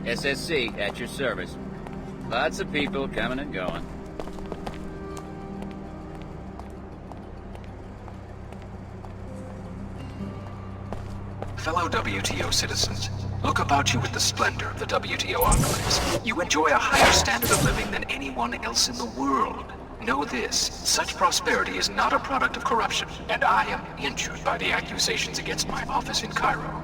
SSC at your service. Lots of people coming and going. Fellow WTO citizens, look about you with the splendor of the WTO enclaves. You enjoy a higher standard of living than anyone else in the world. Know this, such prosperity is not a product of corruption, and I am injured by the accusations against my office in Cairo.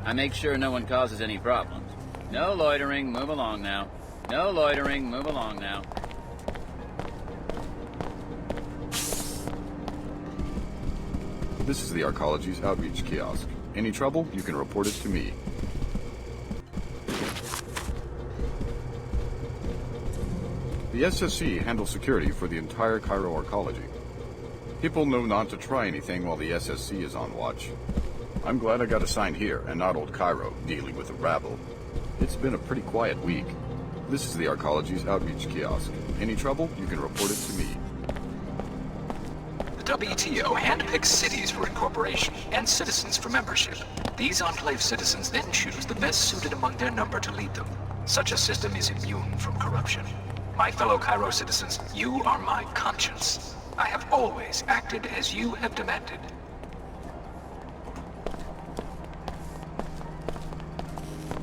I make sure no one causes any problems. No loitering, move along now. No loitering, move along now. This is the Arcology's outreach kiosk. Any trouble, you can report it to me. The SSC handles security for the entire Cairo Arcology. People know not to try anything while the SSC is on watch. I'm glad I got assigned here and not old Cairo, dealing with the rabble. It's been a pretty quiet week. This is the Arcology's outreach kiosk. Any trouble, you can report it to me. The WTO handpicks cities for incorporation and citizens for membership. These enclave citizens then choose the best suited among their number to lead them. Such a system is immune from corruption. My fellow Cairo citizens, you are my conscience. I have always acted as you have demanded.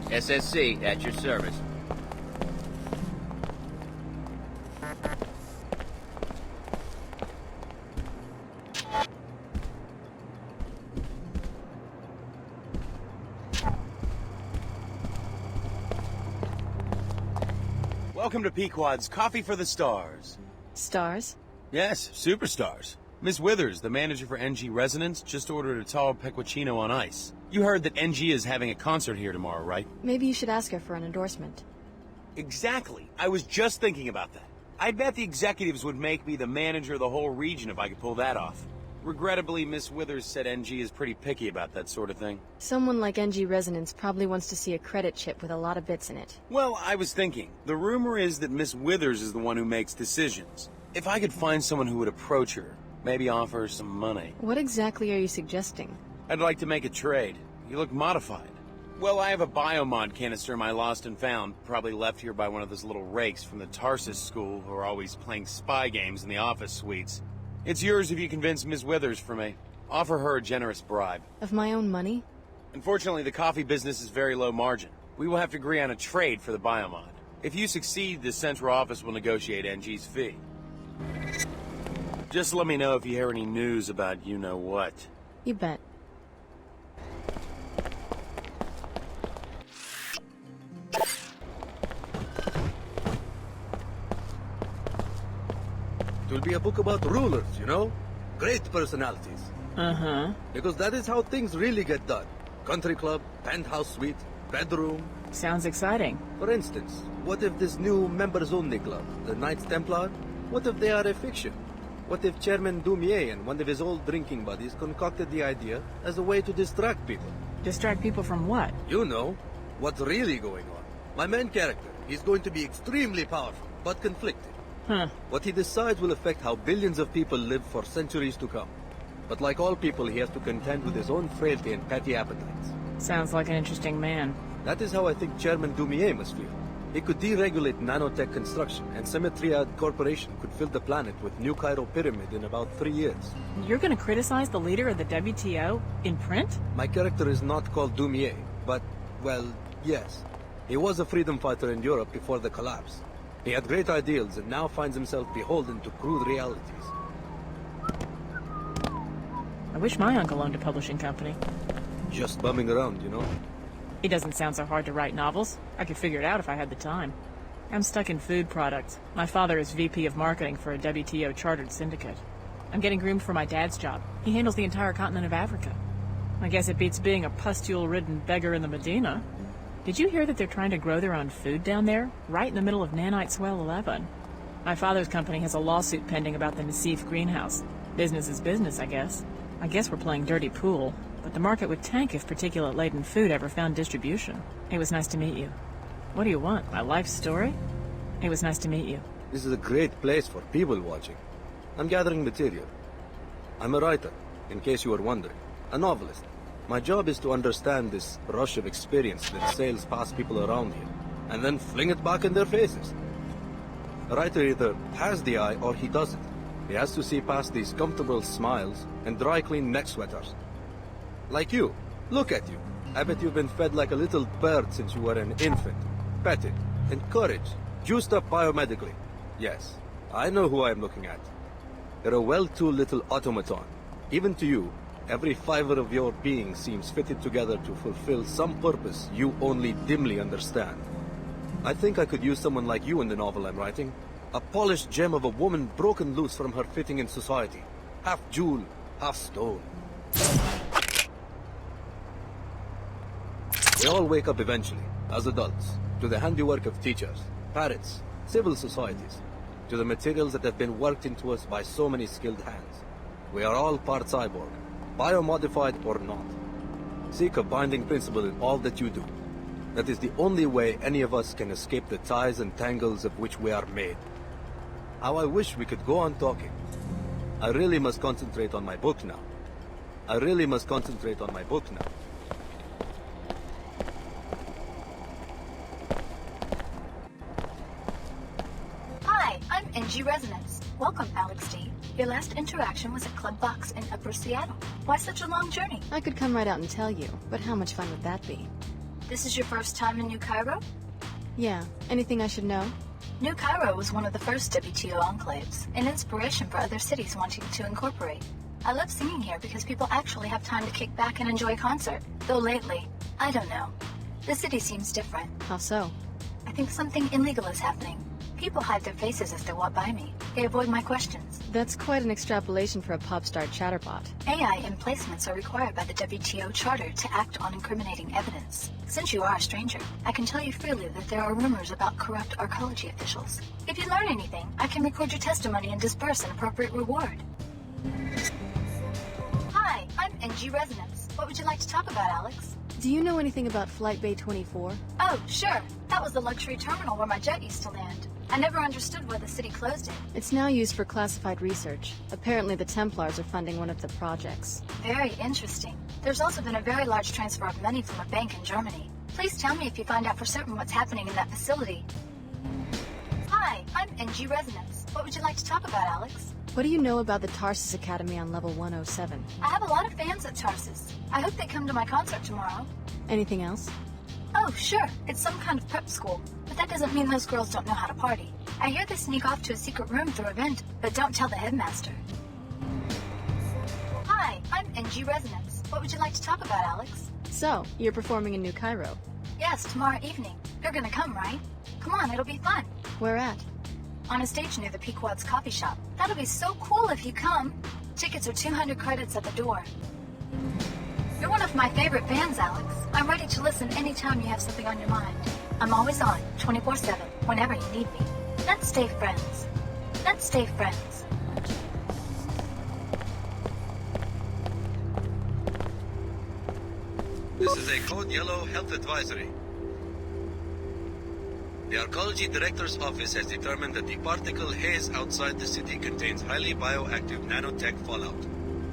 SSC at your service. Welcome to Pequod's Coffee for the Stars. Stars? Yes, superstars. Miss Withers, the manager for NG Resonance, just ordered a tall pecorino on ice. You heard that NG is having a concert here tomorrow, right? Maybe you should ask her for an endorsement. Exactly. I was just thinking about that. I bet the executives would make me the manager of the whole region if I could pull that off. Regrettably, Miss Withers said NG is pretty picky about that sort of thing. Someone like NG Resonance probably wants to see a credit chip with a lot of bits in it. Well, I was thinking, the rumor is that Miss Withers is the one who makes decisions. If I could find someone who would approach her, maybe offer her some money. What exactly are you suggesting? I'd like to make a trade. You look modified. Well, I have a biomod canister I lost and found, probably left here by one of those little rakes from the Tarsus school who are always playing spy games in the office suites. It's yours if you convince Ms. Withers for me. Offer her a generous bribe. Of my own money? Unfortunately, the coffee business is very low margin. We will have to agree on a trade for the biomod. If you succeed, the central office will negotiate NG's fee. Just let me know if you hear any news about you-know-what. You bet. It will be a book about rulers, you know? Great personalities. Uh-huh. Because that is how things really get done. Country club, penthouse suite, bedroom. Sounds exciting. For instance, what if this new members-only club, the Knights Templar, what if they are a fiction? What if Chairman Dumier and one of his old drinking buddies concocted the idea as a way to distract people? Distract people from what? You know, what's really going on. My main character, he's going to be extremely powerful, but conflicted. Huh. What he decides will affect how billions of people live for centuries to come. But like all people, he has to contend with his own frailty and petty appetites. Sounds like an interesting man. That is how I think Chairman Dumier must feel. He could deregulate nanotech construction, and Symmetriad Corporation could fill the planet with New Cairo Pyramid in about 3 years. You're gonna criticize the leader of the WTO in print? My character is not called Dumier, but, well, yes. He was a freedom fighter in Europe before the collapse. He had great ideals and now finds himself beholden to crude realities. I wish my uncle owned a publishing company. Just bumming around, you know? It doesn't sound so hard to write novels. I could figure it out if I had the time. I'm stuck in food products. My father is VP of marketing for a WTO chartered syndicate. I'm getting groomed for my dad's job. He handles the entire continent of Africa. I guess it beats being a pustule-ridden beggar in the Medina. Did you hear that they're trying to grow their own food down there? Right in the middle of Nanite Swell 11. My father's company has a lawsuit pending about the Nassif greenhouse. Business is business, I guess. I guess we're playing dirty pool, but the market would tank if particulate-laden food ever found distribution. It was nice to meet you. What do you want, my life story? It was nice to meet you. This is a great place for people watching. I'm gathering material. I'm a writer, in case you were wondering. A novelist. My job is to understand this rush of experience that sails past people around here, and then fling it back in their faces. A writer either has the eye or he doesn't. He has to see past these comfortable smiles and dry clean neck sweaters. Like you. Look at you. I bet you've been fed like a little bird since you were an infant. Petted, encouraged, juiced up biomedically. Yes, I know who I'm looking at. You're a well-tooled little automaton. Even to you, every fiber of your being seems fitted together to fulfill some purpose you only dimly understand. I think I could use someone like you in the novel I'm writing. A polished gem of a woman broken loose from her fitting in society. Half jewel, half stone. We all wake up eventually, as adults, to the handiwork of teachers, parents, civil societies, to the materials that have been worked into us by so many skilled hands. We are all part cyborg, biomodified or not. Seek a binding principle in all that you do. That is the only way any of us can escape the ties and tangles of which we are made. How I wish we could go on talking. I really must concentrate on my book now. Hi, I'm NG Resonance. Welcome, Alex D. Your last interaction was at Club Box in Upper Seattle. Why such a long journey? I could come right out and tell you, but how much fun would that be? This is your first time in New Cairo? Yeah. Anything I should know? New Cairo was one of the first WTO enclaves, an inspiration for other cities wanting to incorporate. I love singing here because people actually have time to kick back and enjoy a concert. Though lately, I don't know. The city seems different. How so? I think something illegal is happening. People hide their faces as they walk by me. They avoid my questions. That's quite an extrapolation for a pop star chatterbot. AI emplacements are required by the WTO Charter to act on incriminating evidence. Since you are a stranger, I can tell you freely that there are rumors about corrupt Arcology officials. If you learn anything, I can record your testimony and disperse an appropriate reward. Hi, I'm NG Resonance. What would you like to talk about, Alex? Do you know anything about Flight Bay 24? Oh, sure. That was the luxury terminal where my jet used to land. I never understood why the city closed it. It's now used for classified research. Apparently the Templars are funding one of the projects. Very interesting. There's also been a very large transfer of money from a bank in Germany. Please tell me if you find out for certain what's happening in that facility. Hi, I'm NG Resonance. What would you like to talk about, Alex? What do you know about the Tarsus Academy on level 107? I have a lot of fans at Tarsus. I hope they come to my concert tomorrow. Anything else? Oh, sure. It's some kind of prep school. But that doesn't mean those girls don't know how to party. I hear they sneak off to a secret room through a vent, but don't tell the headmaster. Hi, I'm NG Resonance. What would you like to talk about, Alex? So, you're performing in New Cairo. Yes, tomorrow evening. You're gonna come, right? Come on, it'll be fun. Where at? On a stage near the Pequod's coffee shop. That'll be so cool if you come. Tickets are 200 credits at the door. You're one of my favorite bands, Alex. I'm ready to listen anytime you have something on your mind. I'm always on, 24/7, whenever you need me. Let's stay friends. Let's stay friends. This is a Code Yellow health advisory. The Arcology Director's Office has determined that the particle haze outside the city contains highly bioactive nanotech fallout.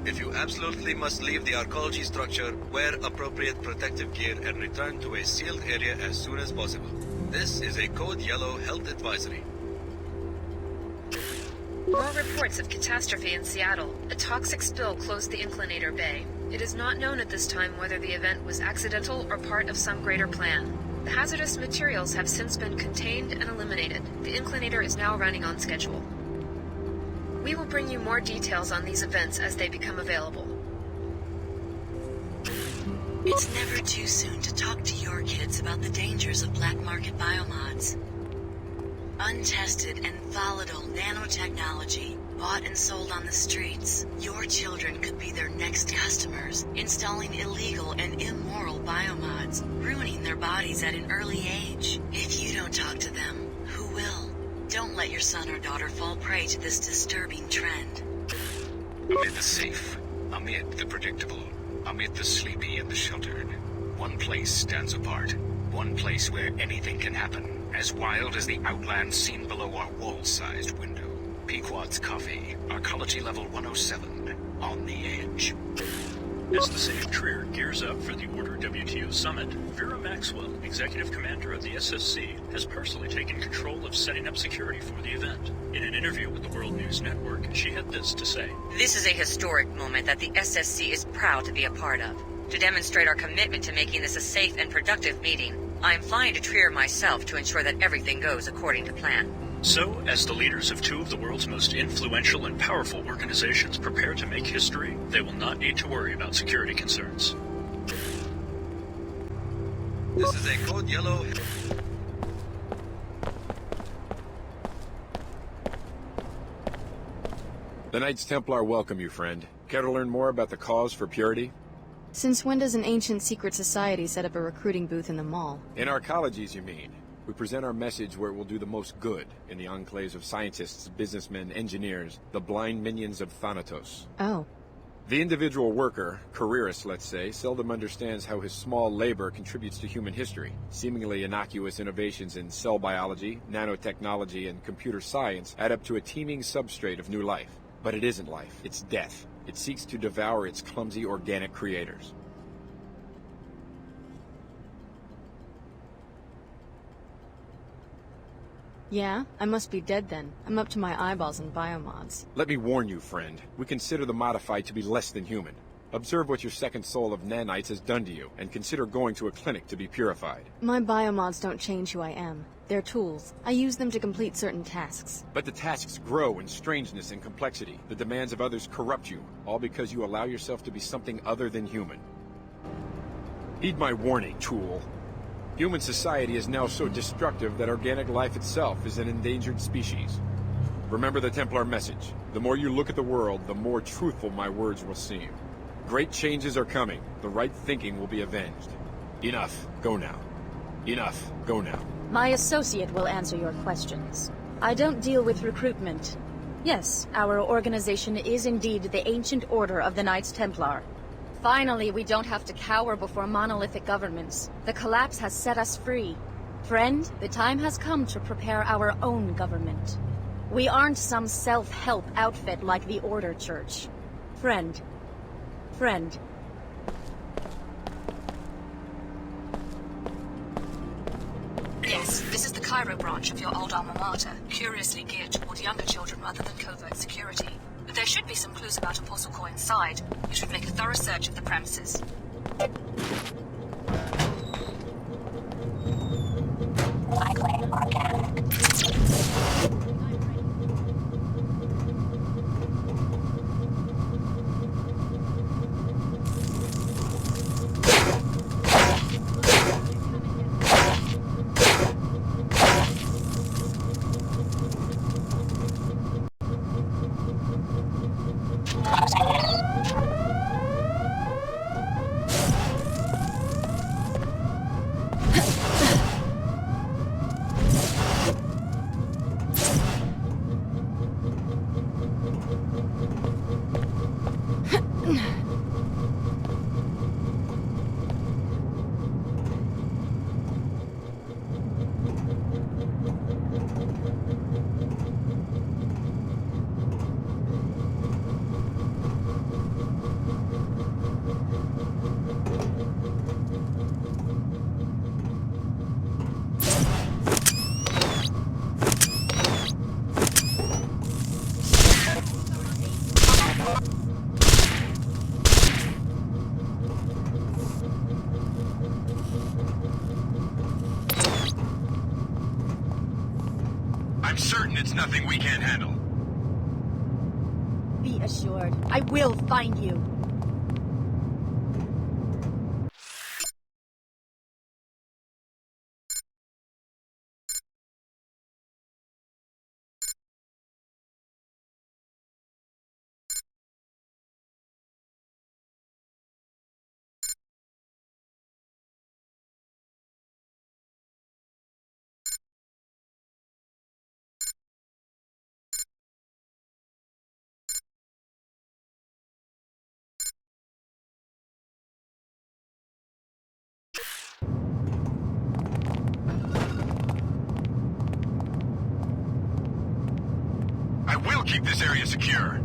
If you absolutely must leave the Arcology structure, wear appropriate protective gear and return to a sealed area as soon as possible. This is a Code Yellow health advisory. More reports of catastrophe in Seattle. A toxic spill closed the Inclinator Bay. It is not known at this time whether the event was accidental or part of some greater plan. The hazardous materials have since been contained and eliminated. The Inclinator is now running on schedule. We will bring you more details on these events as they become available. It's never too soon to talk to your kids about the dangers of black market biomods. Untested and volatile nanotechnology, bought and sold on the streets. Your children could be their next customers, installing illegal and immoral biomods, ruining their bodies at an early age. If you don't talk to them, who will? Don't let your son or daughter fall prey to this disturbing trend. Amid the safe, amid the predictable, Amid the sleepy and the sheltered, one place stands apart. One place where anything can happen, as wild as the outlands seen below our wall-sized window. Pequod's Coffee, Arcology level 107, on the edge. As the City of Trier gears up for the Order WTO Summit, Vera Maxwell, Executive Commander of the SSC, has personally taken control of setting up security for the event. In an interview with the World News Network, she had this to say. This is a historic moment that the SSC is proud to be a part of. To demonstrate our commitment to making this a safe and productive meeting, I am flying to Trier myself to ensure that everything goes according to plan. So, as the leaders of two of the world's most influential and powerful organizations prepare to make history, they will not need to worry about security concerns. This is a code yellow. The Knights Templar welcome you, friend. Care to learn more about the cause for purity? Since when does an ancient secret society set up a recruiting booth in the mall? In Arcologies, you mean? We present our message where it will do the most good in the enclaves of scientists, businessmen, engineers, the blind minions of Thanatos. Oh. The individual worker, careerist let's say, seldom understands how his small labor contributes to human history. Seemingly innocuous innovations in cell biology, nanotechnology, and computer science add up to a teeming substrate of new life. But it isn't life, it's death. It seeks to devour its clumsy organic creators. Yeah? I must be dead then. I'm up to my eyeballs in biomods. Let me warn you, friend. We consider the modified to be less than human. Observe what your second soul of nanites has done to you, and consider going to a clinic to be purified. My biomods don't change who I am. They're tools. I use them to complete certain tasks. But the tasks grow in strangeness and complexity. The demands of others corrupt you, all because you allow yourself to be something other than human. Heed my warning, tool. Human society is now so destructive that organic life itself is an endangered species. Remember the Templar message. The more you look at the world, the more truthful my words will seem. Great changes are coming. The right thinking will be avenged. Enough. Go now. Enough. Go now. My associate will answer your questions. I don't deal with recruitment. Yes, our organization is indeed the Ancient Order of the Knights Templar. Finally, we don't have to cower before monolithic governments. The collapse has set us free. Friend, the time has come to prepare our own government. We aren't some self-help outfit like the Order Church. Friend. Friend. Yes, this is the Cairo branch of your old alma mater, curiously geared toward younger children rather than covert security. But there should be some clues about Apostle Core inside. You should make a thorough search of the premises. Likely organic. I'm certain it's nothing we can't handle. Be assured, I will find you. keep this area secure.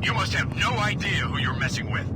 You must have no idea who you're messing with.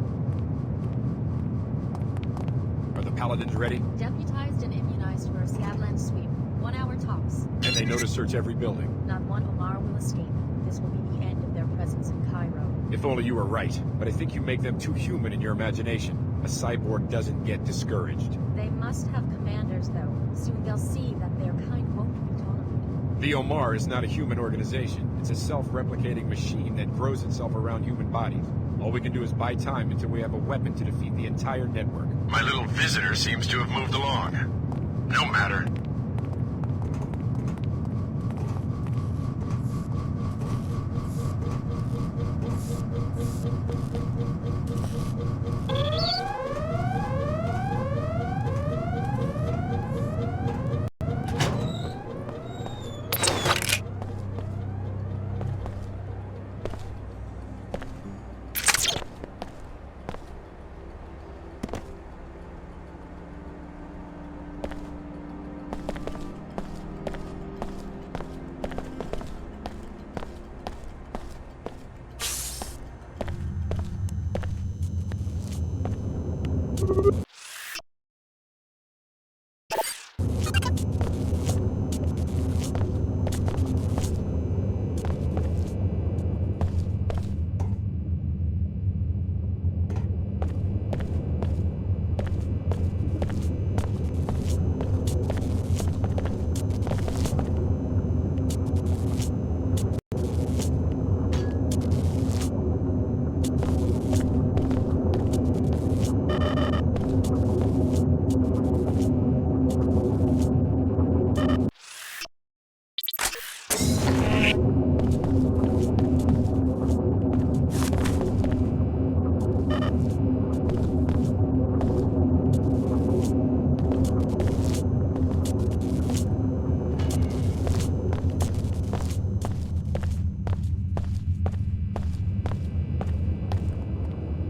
Are the Paladins ready? Deputized and immunized for a Scatland sweep. 1 hour tops. And they know to search every building. Not one Omar will escape. This will be the end of their presence in Cairo. If only you were right. But I think you make them too human in your imagination. A cyborg doesn't get discouraged. They must have commanders, though. Soon they'll see that their kind won't be tolerated. The Omar is not a human organization. It's a self-replicating machine that grows itself around human bodies. All we can do is buy time until we have a weapon to defeat the entire network. My little visitor seems to have moved along. No matter.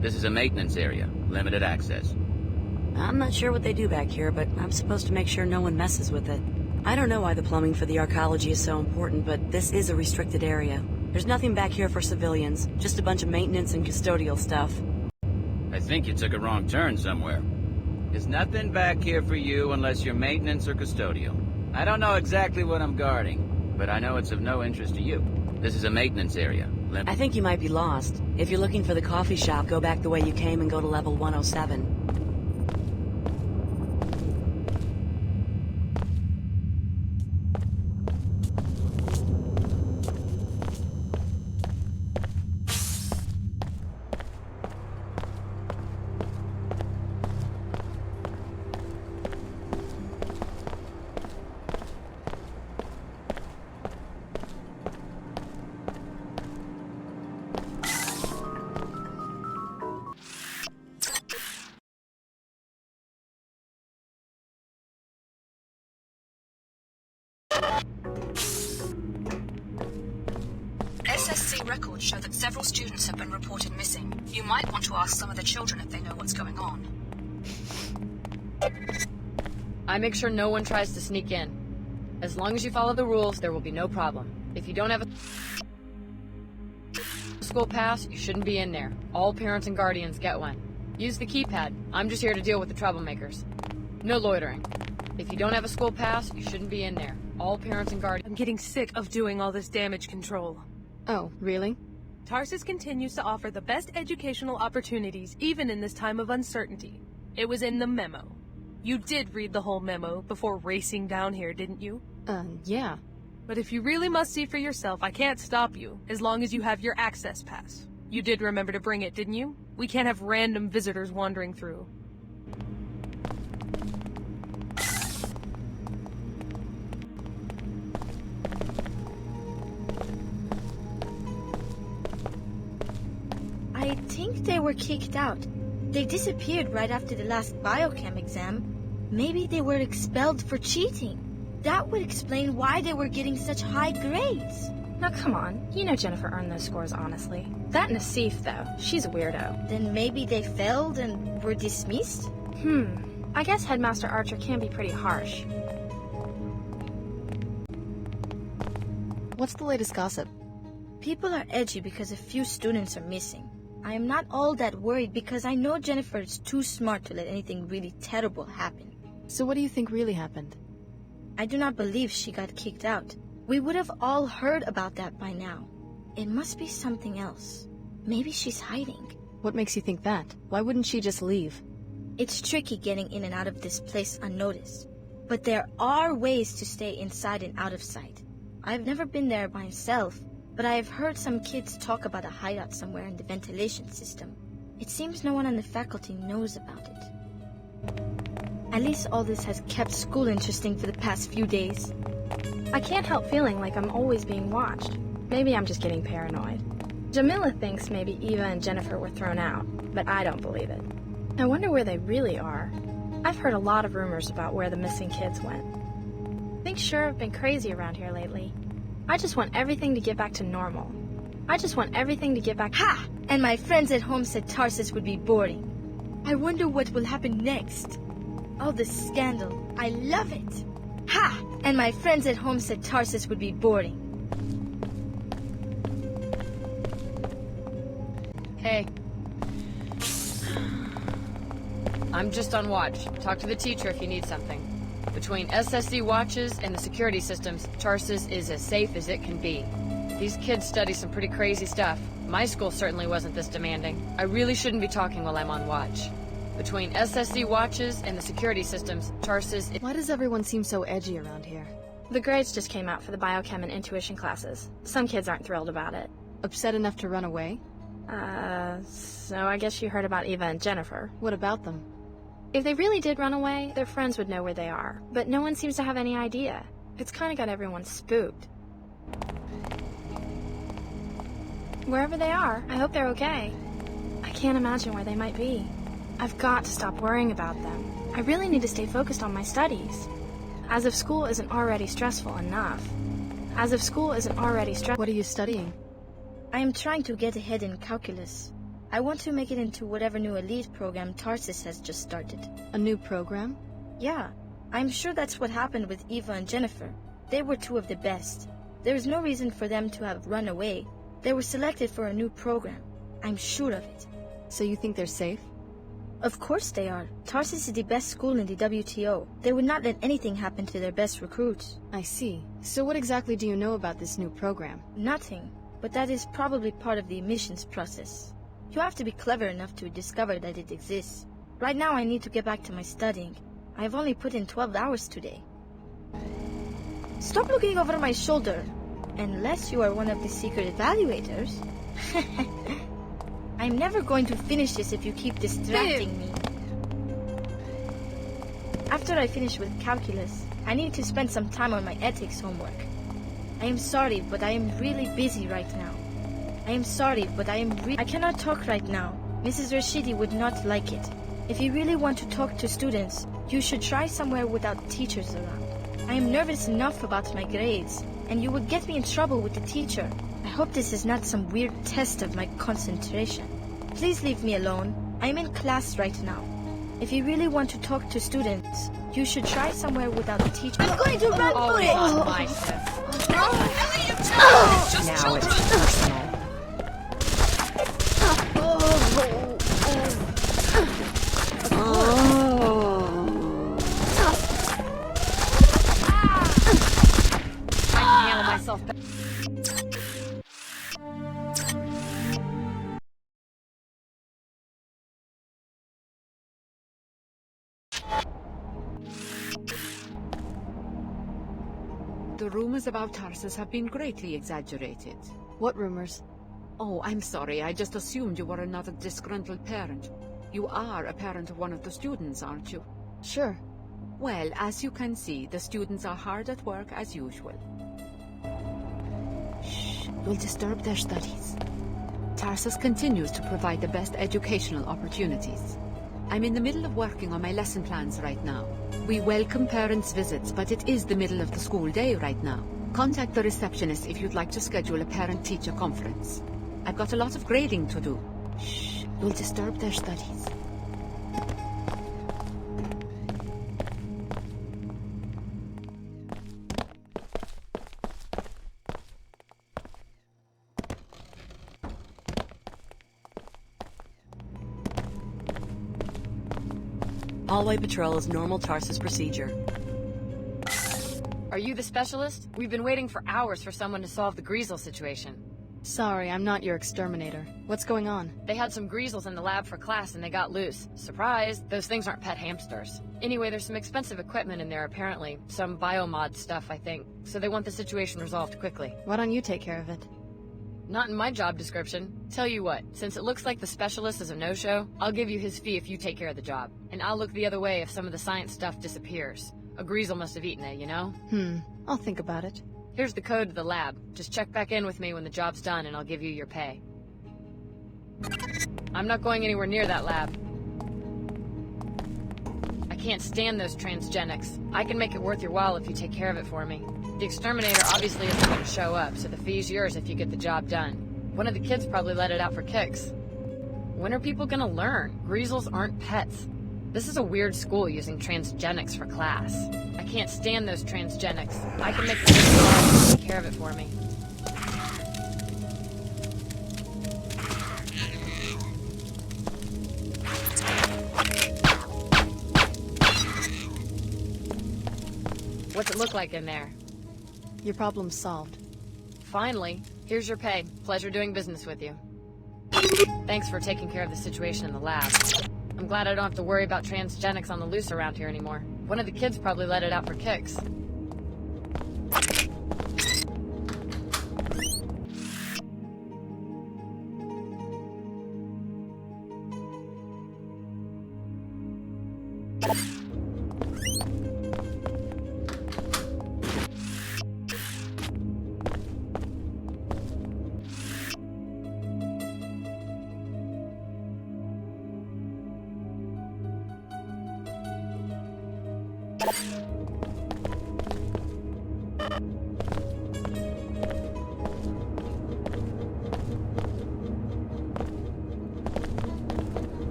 This is a maintenance area. Limited access. I'm not sure what they do back here, but I'm supposed to make sure no one messes with it. I don't know why the plumbing for the Arcology is so important, but this is a restricted area. There's nothing back here for civilians, just a bunch of maintenance and custodial stuff. I think you took a wrong turn somewhere. There's nothing back here for you unless you're maintenance or custodial. I don't know exactly what I'm guarding, but I know it's of no interest to you. This is a maintenance area. I think you might be lost. If you're looking for the coffee shop, go back the way you came and go to level 107. SSC records show that several students have been reported missing. You might want to ask some of the children if they know what's going on. I make sure no one tries to sneak in. As long as you follow the rules, there will be no problem. If you don't have a school pass, you shouldn't be in there. All parents and guardians get one. Use the keypad. I'm just here to deal with the troublemakers. No loitering. If you don't have a school pass, you shouldn't be in there. All parents and guardians... I'm getting sick of doing all this damage control. Oh, really? Tarsus continues to offer the best educational opportunities even in this time of uncertainty. It was in the memo. You did read the whole memo before racing down here, didn't you? Yeah. But if you really must see for yourself, I can't stop you, as long as you have your access pass. You did remember to bring it, didn't you? We can't have random visitors wandering through. I think they were kicked out. They disappeared right after the last biochem exam. Maybe they were expelled for cheating. That would explain why they were getting such high grades. Now come on, you know Jennifer earned those scores honestly. That Nassif, though, she's a weirdo. Then maybe they failed and were dismissed? I guess Headmaster Archer can be pretty harsh. What's the latest gossip? People are edgy because a few students are missing. I am not all that worried because I know Jennifer is too smart to let anything really terrible happen. So what do you think really happened? I do not believe she got kicked out. We would have all heard about that by now. It must be something else. Maybe she's hiding. What makes you think that? Why wouldn't she just leave? It's tricky getting in and out of this place unnoticed. But there are ways to stay inside and out of sight. I've never been there myself, but I have heard some kids talk about a hideout somewhere in the ventilation system. It seems no one on the faculty knows about it. At least all this has kept school interesting for the past few days. I can't help feeling like I'm always being watched. Maybe I'm just getting paranoid. Jamila thinks maybe Eva and Jennifer were thrown out, but I don't believe it. I wonder where they really are. I've heard a lot of rumors about where the missing kids went. Things sure have been crazy around here lately. I just want everything to get back to normal. I just want everything to get back— Ha! And my friends at home said Tarsus would be boring. I wonder what will happen next. Oh, the scandal. I love it. Ha! And my friends at home said Tarsus would be boring. Hey. I'm just on watch. Talk to the teacher if you need something. Between SSC watches and the security systems, Tarsus is as safe as it can be. These kids study some pretty crazy stuff. My school certainly wasn't this demanding. I really shouldn't be talking while I'm on watch. Between SSC watches and the security systems, Tarsus— Why does everyone seem so edgy around here? The grades just came out for the biochem and intuition classes. Some kids aren't thrilled about it. Upset enough to run away? So I guess you heard about Eva and Jennifer. What about them? If they really did run away, their friends would know where they are. But no one seems to have any idea. It's kind of got everyone spooked. Wherever they are, I hope they're okay. I can't imagine where they might be. I've got to stop worrying about them. I really need to stay focused on my studies. As if school isn't already stressful enough. What are you studying? I am trying to get ahead in calculus. I want to make it into whatever new elite program Tarsus has just started. A new program? Yeah. I'm sure that's what happened with Eva and Jennifer. They were two of the best. There is no reason for them to have run away. They were selected for a new program. I'm sure of it. So you think they're safe? Of course they are. Tarsus is the best school in the WTO. They would not let anything happen to their best recruits. I see. So what exactly do you know about this new program? Nothing. But that is probably part of the admissions process. You have to be clever enough to discover that it exists. Right now I need to get back to my studying. I have only put in 12 hours today. Stop looking over my shoulder. Unless you are one of the secret evaluators. I'm never going to finish this if you keep distracting me. After I finish with calculus, I need to spend some time on my ethics homework. I am sorry, but I am really busy right now. I cannot talk right now. Mrs. Rashidi would not like it. If you really want to talk to students, you should try somewhere without teachers around. I am nervous enough about my grades, and you would get me in trouble with the teacher. I hope this is not some weird test of my concentration. Please leave me alone. I am in class right now. If you really want to talk to students, you should try somewhere without a teacher. I'm going to run for it! My stuff. Now it's personal. I can handle myself better. The rumors about Tarsus have been greatly exaggerated. What rumors? Oh, I'm sorry. I just assumed you were another disgruntled parent. You are a parent of one of the students, aren't you? Sure. Well, as you can see, the students are hard at work as usual. Shh, you'll disturb their studies. Tarsus continues to provide the best educational opportunities. I'm in the middle of working on my lesson plans right now. We welcome parents' visits, but it is the middle of the school day right now. Contact the receptionist if you'd like to schedule a parent-teacher conference. I've got a lot of grading to do. Shh, you'll disturb their studies. Hallway patrol is normal Tarsus procedure. Are you the specialist? We've been waiting for hours for someone to solve the Greasel situation. Sorry, I'm not your exterminator. What's going on? They had some Greasels in the lab for class and they got loose. Surprise! Those things aren't pet hamsters. Anyway, there's some expensive equipment in there apparently. Some biomod stuff, I think. So they want the situation resolved quickly. Why don't you take care of it? Not in my job description. Tell you what, since it looks like the specialist is a no-show, I'll give you his fee if you take care of the job. And I'll look the other way if some of the science stuff disappears. A Greasel must have eaten it, you know? I'll think about it. Here's the code to the lab. Just check back in with me when the job's done and I'll give you your pay. I'm not going anywhere near that lab. I can't stand those transgenics. I can make it worth your while if you take care of it for me. The exterminator obviously isn't going to show up, so the fee's yours if you get the job done. One of the kids probably let it out for kicks. When are people gonna learn? Greasels aren't pets. This is a weird school using transgenics for class. I can't stand those transgenics. I can make it worth your while if you take care of it for me. What's it look like in there? Your problem's solved. Finally. Here's your pay. Pleasure doing business with you. Thanks for taking care of the situation in the lab. I'm glad I don't have to worry about transgenics on the loose around here anymore. One of the kids probably let it out for kicks.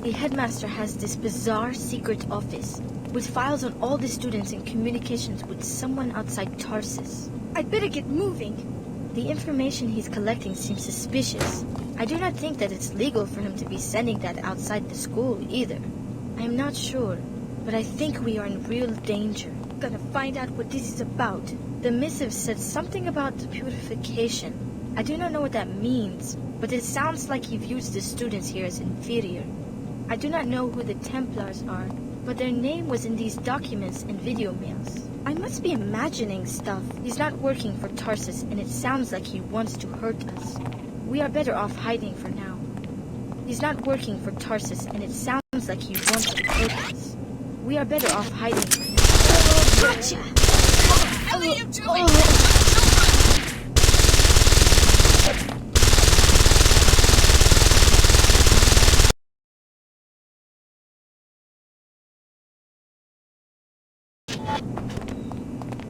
The headmaster has this bizarre secret office with files on all the students and communications with someone outside Tarsus. I'd better get moving. The information he's collecting seems suspicious. I do not think that it's legal for him to be sending that outside the school either. I am not sure, but I think we are in real danger. Gonna find out what this is about. The missive said something about purification. I do not know what that means, but it sounds like he views the students here as inferior. I do not know who the Templars are, but their name was in these documents and video mails. I must be imagining stuff. He's not working for Tarsus, and it sounds like he wants to hurt us. We are better off hiding for now. He's not working for Tarsus, and it sounds like he wants to hurt us. We are better off hiding for now. Gotcha! What the hell are you doing?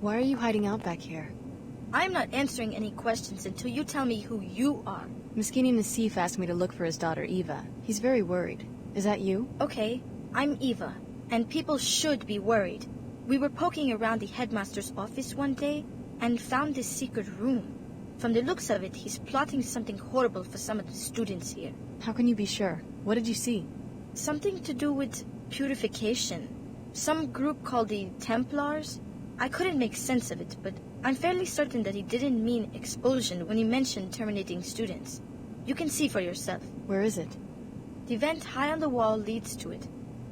Why are you hiding out back here? I'm not answering any questions until you tell me who you are. Miskini Nassif asked me to look for his daughter Eva. He's very worried. Is that you? Okay, I'm Eva, and people should be worried. We were poking around the headmaster's office one day and found this secret room. From the looks of it, he's plotting something horrible for some of the students here. How can you be sure? What did you see? Something to do with purification. Some group called the Templars. I couldn't make sense of it, but I'm fairly certain that he didn't mean expulsion when he mentioned terminating students. You can see for yourself. Where is it? The vent high on the wall leads to it,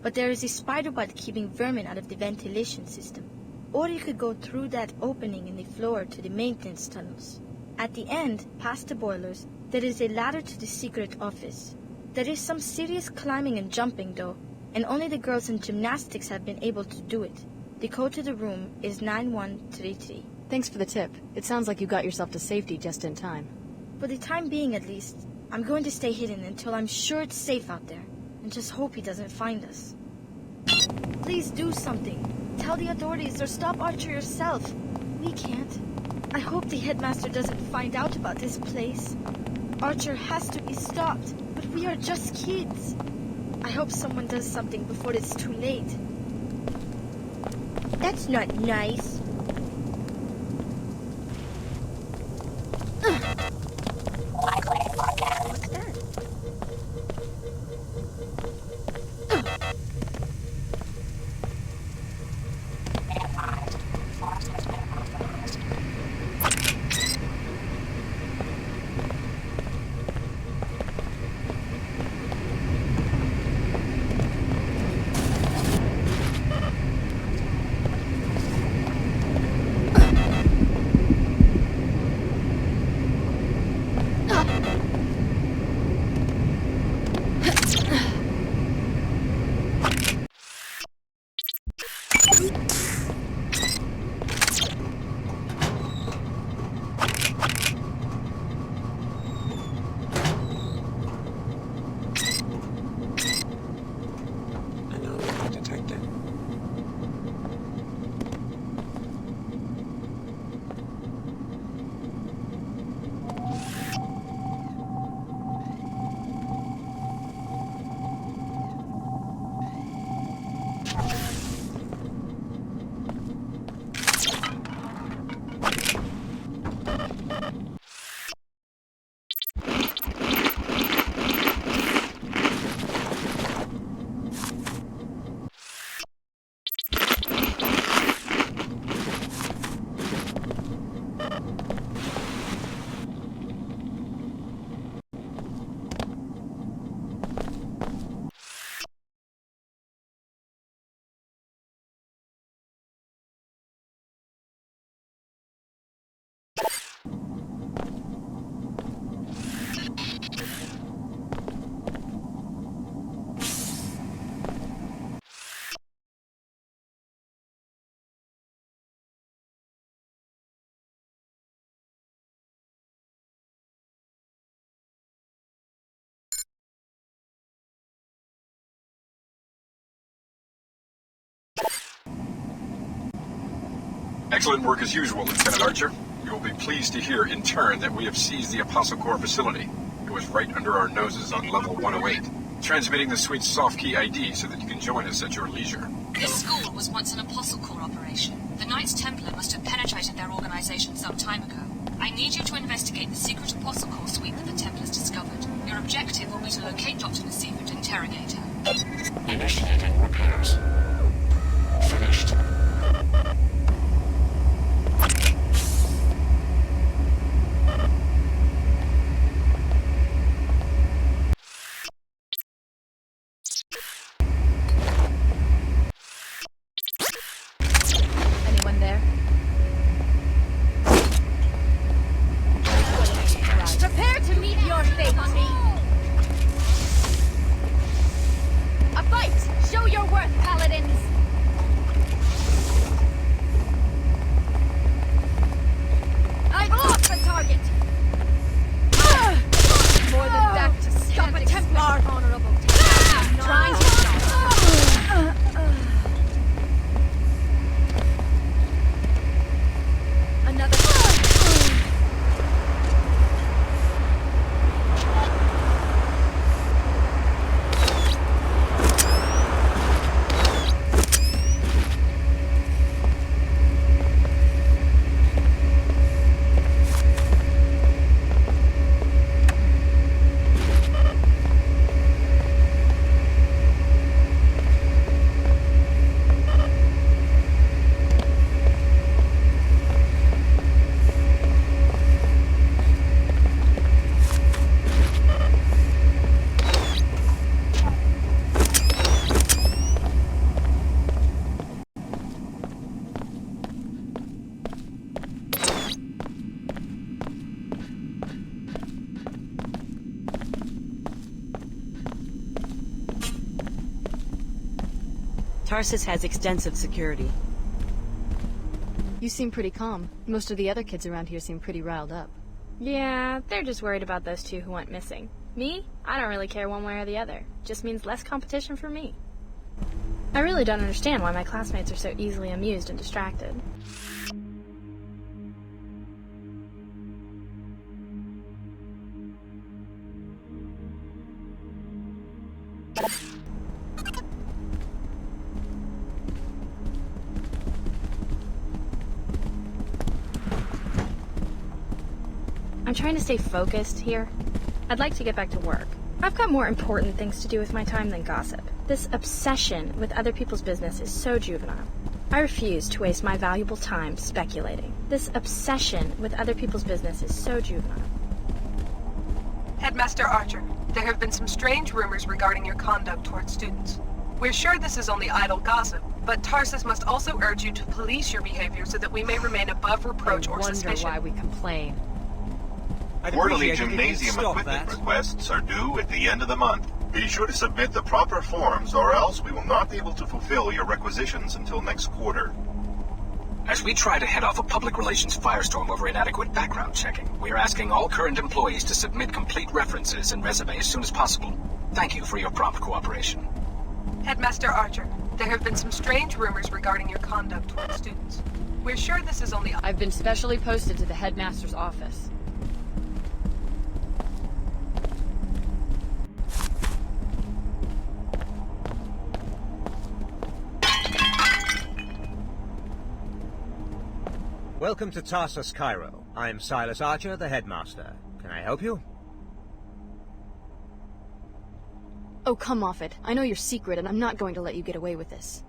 but there is a spider bite keeping vermin out of the ventilation system. Or you could go through that opening in the floor to the maintenance tunnels. At the end, past the boilers, there is a ladder to the secret office. There is some serious climbing and jumping, though, and only the girls in gymnastics have been able to do it. The code to the room is 9133. Thanks for the tip. It sounds like you got yourself to safety just in time. For the time being, at least, I'm going to stay hidden until I'm sure it's safe out there, and just hope he doesn't find us. Please do something. Tell the authorities or stop Archer yourself. We can't. I hope the headmaster doesn't find out about this place. Archer has to be stopped, but we are just kids. I hope someone does something before it's too late. That's not nice. Likely again. What's that? Excellent work as usual, Lieutenant Archer. You will be pleased to hear, in turn, that we have seized the Apostle Corps facility. It was right under our noses on level 108. Transmitting the suite's soft key ID so that you can join us at your leisure. This school was once an Apostle Corps operation. The Knights Templar must have penetrated their organization some time ago. I need you to investigate the secret Apostle Corps suite that the Templars discovered. Your objective will be to locate Dr. Nassif and interrogate her. Initiating repairs. Finished. Anyone there? Prepare to meet your fate. A fight! Show your worth, paladins! Tarsus has extensive security. You seem pretty calm. Most of the other kids around here seem pretty riled up. Yeah, they're just worried about those two who went missing. Me? I don't really care one way or the other. Just means less competition for me. I really don't understand why my classmates are so easily amused and distracted. I'm trying to stay focused here. I'd like to get back to work. I've got more important things to do with my time than gossip. This obsession with other people's business is so juvenile. I refuse to waste my valuable time speculating. This obsession with other people's business is so juvenile. Headmaster Archer, there have been some strange rumors regarding your conduct towards students. We're sure this is only idle gossip, but Tarsus must also urge you to police your behavior so that we may remain above reproach or suspicion. I wonder why we complain. Quarterly gymnasium equipment requests are due at the end of the month. Be sure to submit the proper forms, or else we will not be able to fulfill your requisitions until next quarter. As we try to head off a public relations firestorm over inadequate background checking, we are asking all current employees to submit complete references and resumes as soon as possible. Thank you for your prompt cooperation. Headmaster Archer, there have been some strange rumors regarding your conduct towards students. We're sure this is only... I've been specially posted to the headmaster's office. Welcome to Tarsus, Cairo. I'm Silas Archer, the headmaster. Can I help you? Oh, come off it. I know you're secret, and I'm not going to let you get away with this.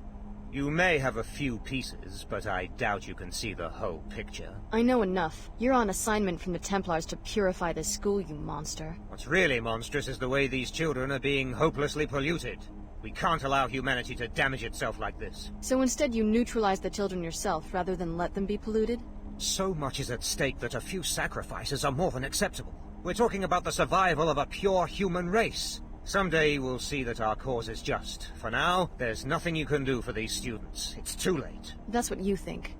You may have a few pieces, but I doubt you can see the whole picture. I know enough. You're on assignment from the Templars to purify this school, you monster. What's really monstrous is the way these children are being hopelessly polluted. We can't allow humanity to damage itself like this. So instead you neutralize the children yourself, rather than let them be polluted? So much is at stake that a few sacrifices are more than acceptable. We're talking about the survival of a pure human race. Someday we'll see that our cause is just. For now, there's nothing you can do for these students. It's too late. That's what you think.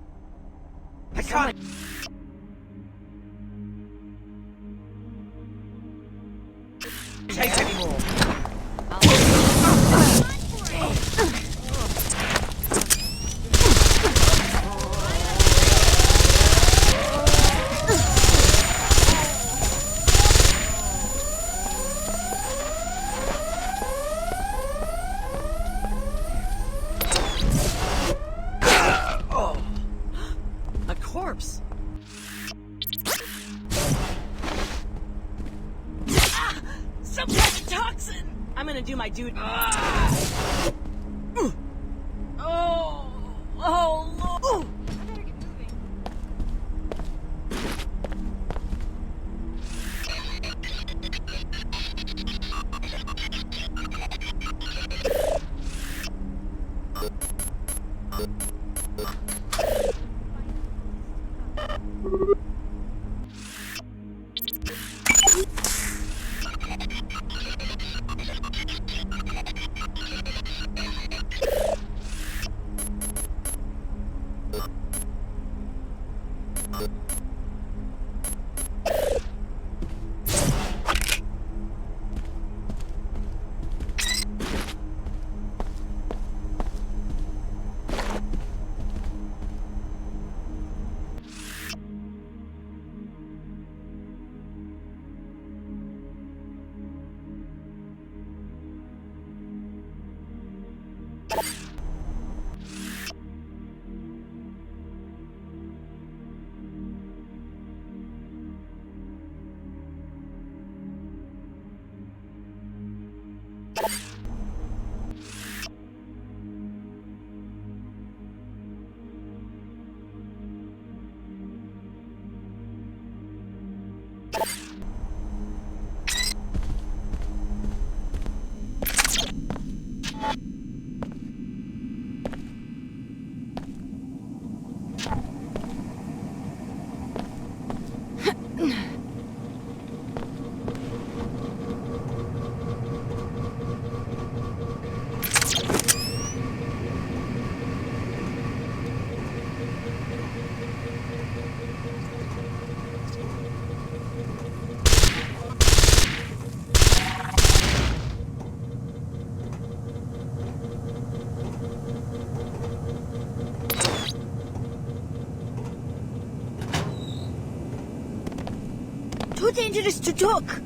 I can't... take anymore. A corpse. Some kind of toxin! I'm gonna do my dude. Oh, Lord! too dangerous to talk!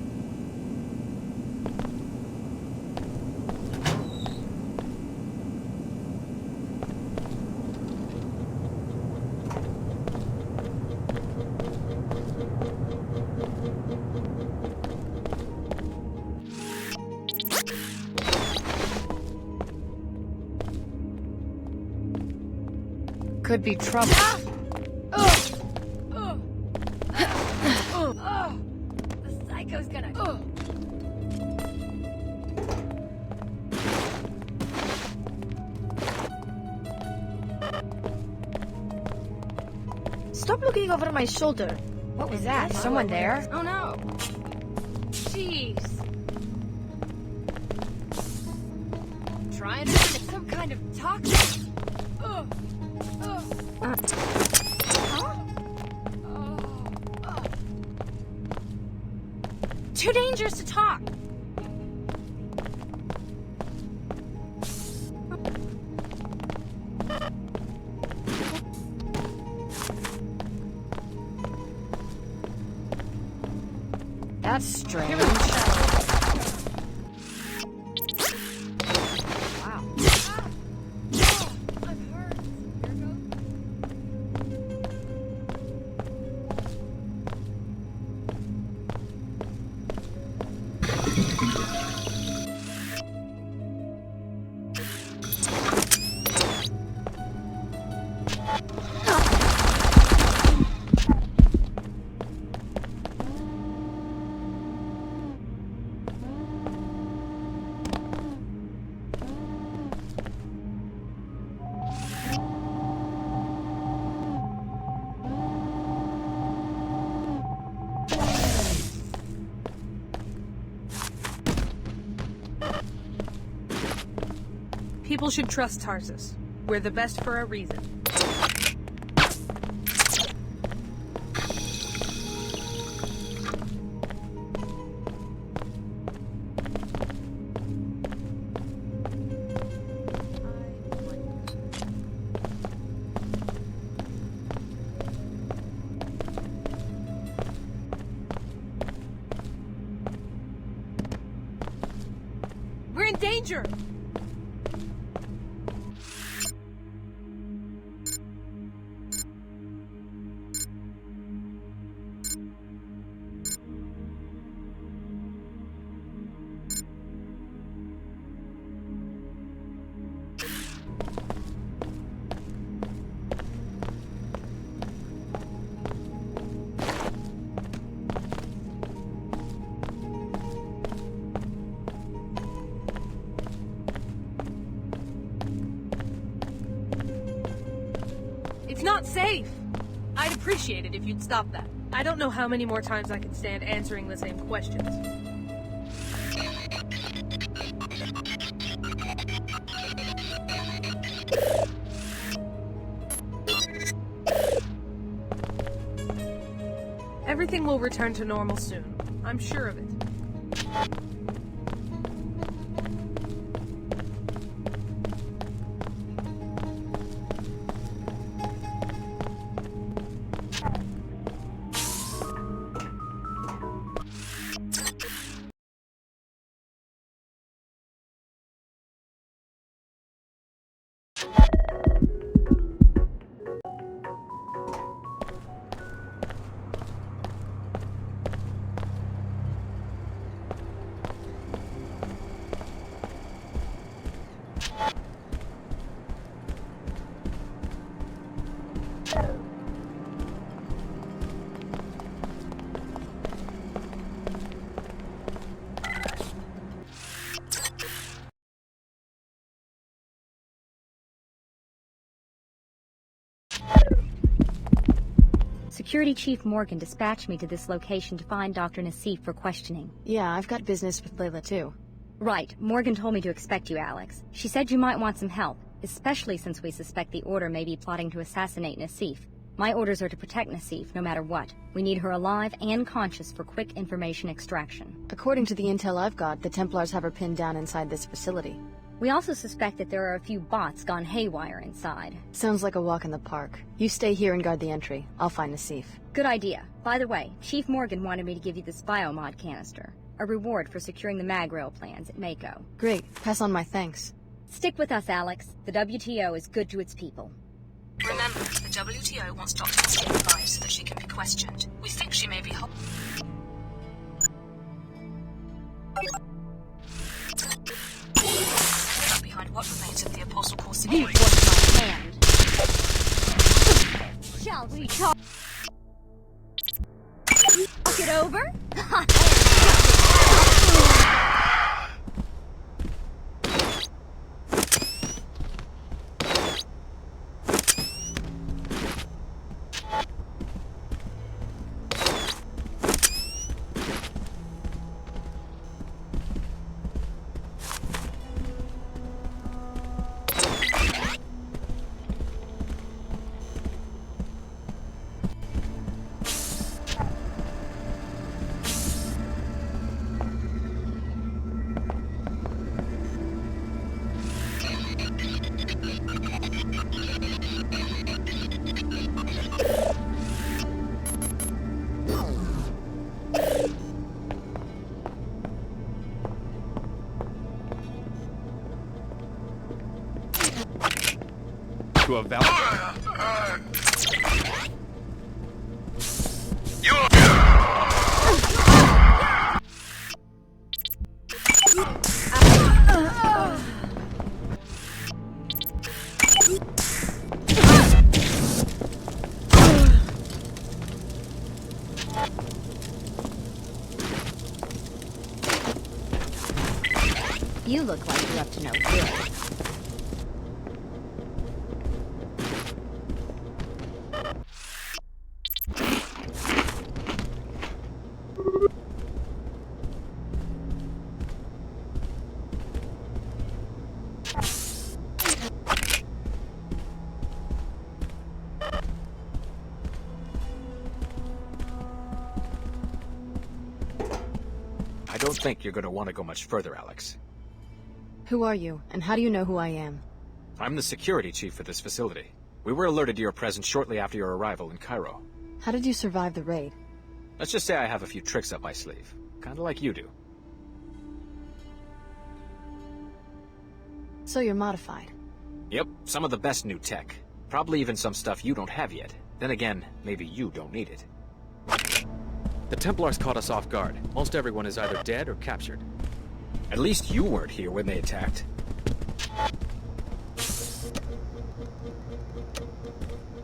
Could be trouble. The psycho's gonna... Stop looking over my shoulder. What was that? Someone there? Oh no. Jeez. Trying to turn it some kind of toxic. Too dangerous to talk. That's strange. Wow. People should trust Tarsus. We're the best for a reason. We're in danger! It's not safe! I'd appreciate it if you'd stop that. I don't know how many more times I can stand answering the same questions. Everything will return to normal soon. I'm sure of it. Security Chief Morgan dispatched me to this location to find Dr. Nassif for questioning. Yeah, I've got business with Layla too. Right. Morgan told me to expect you, Alex. She said you might want some help, especially since we suspect the Order may be plotting to assassinate Nassif. My orders are to protect Nassif, no matter what. We need her alive and conscious for quick information extraction. According to the intel I've got, the Templars have her pinned down inside this facility. We also suspect that there are a few bots gone haywire inside. Sounds like a walk in the park. You stay here and guard the entry. I'll find the thief. Good idea. By the way, Chief Morgan wanted me to give you this biomod canister. A reward for securing the mag rail plans at Mako. Great. Pass on my thanks. Stick with us, Alex. The WTO is good to its people. Remember, the WTO wants Dr. to stay alive so that she can be questioned. We think she may be behind what remains of the Apostle Core security. You forced my hand. Shall we talk it over? To a valid. You look like you're up to no good. I don't think you're going to want to go much further, Alex. Who are you, and how do you know who I am? I'm the security chief for this facility. We were alerted to your presence shortly after your arrival in Cairo. How did you survive the raid? Let's just say I have a few tricks up my sleeve. Kinda like you do. So you're modified. Yep, some of the best new tech. Probably even some stuff you don't have yet. Then again, maybe you don't need it. The Templars caught us off guard. Most everyone is either dead or captured. At least you weren't here when they attacked.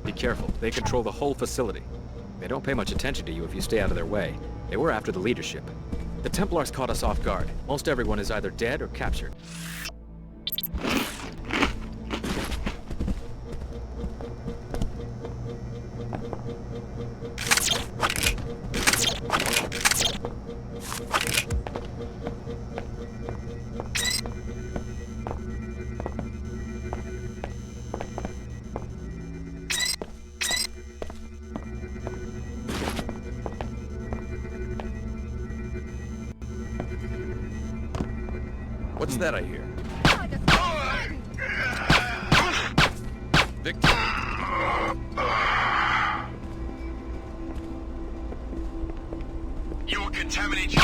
Be careful. They control the whole facility. They don't pay much attention to you if you stay out of their way. They were after the leadership. The Templars caught us off guard. Most everyone is either dead or captured. What's that I hear? Victor. You will contaminate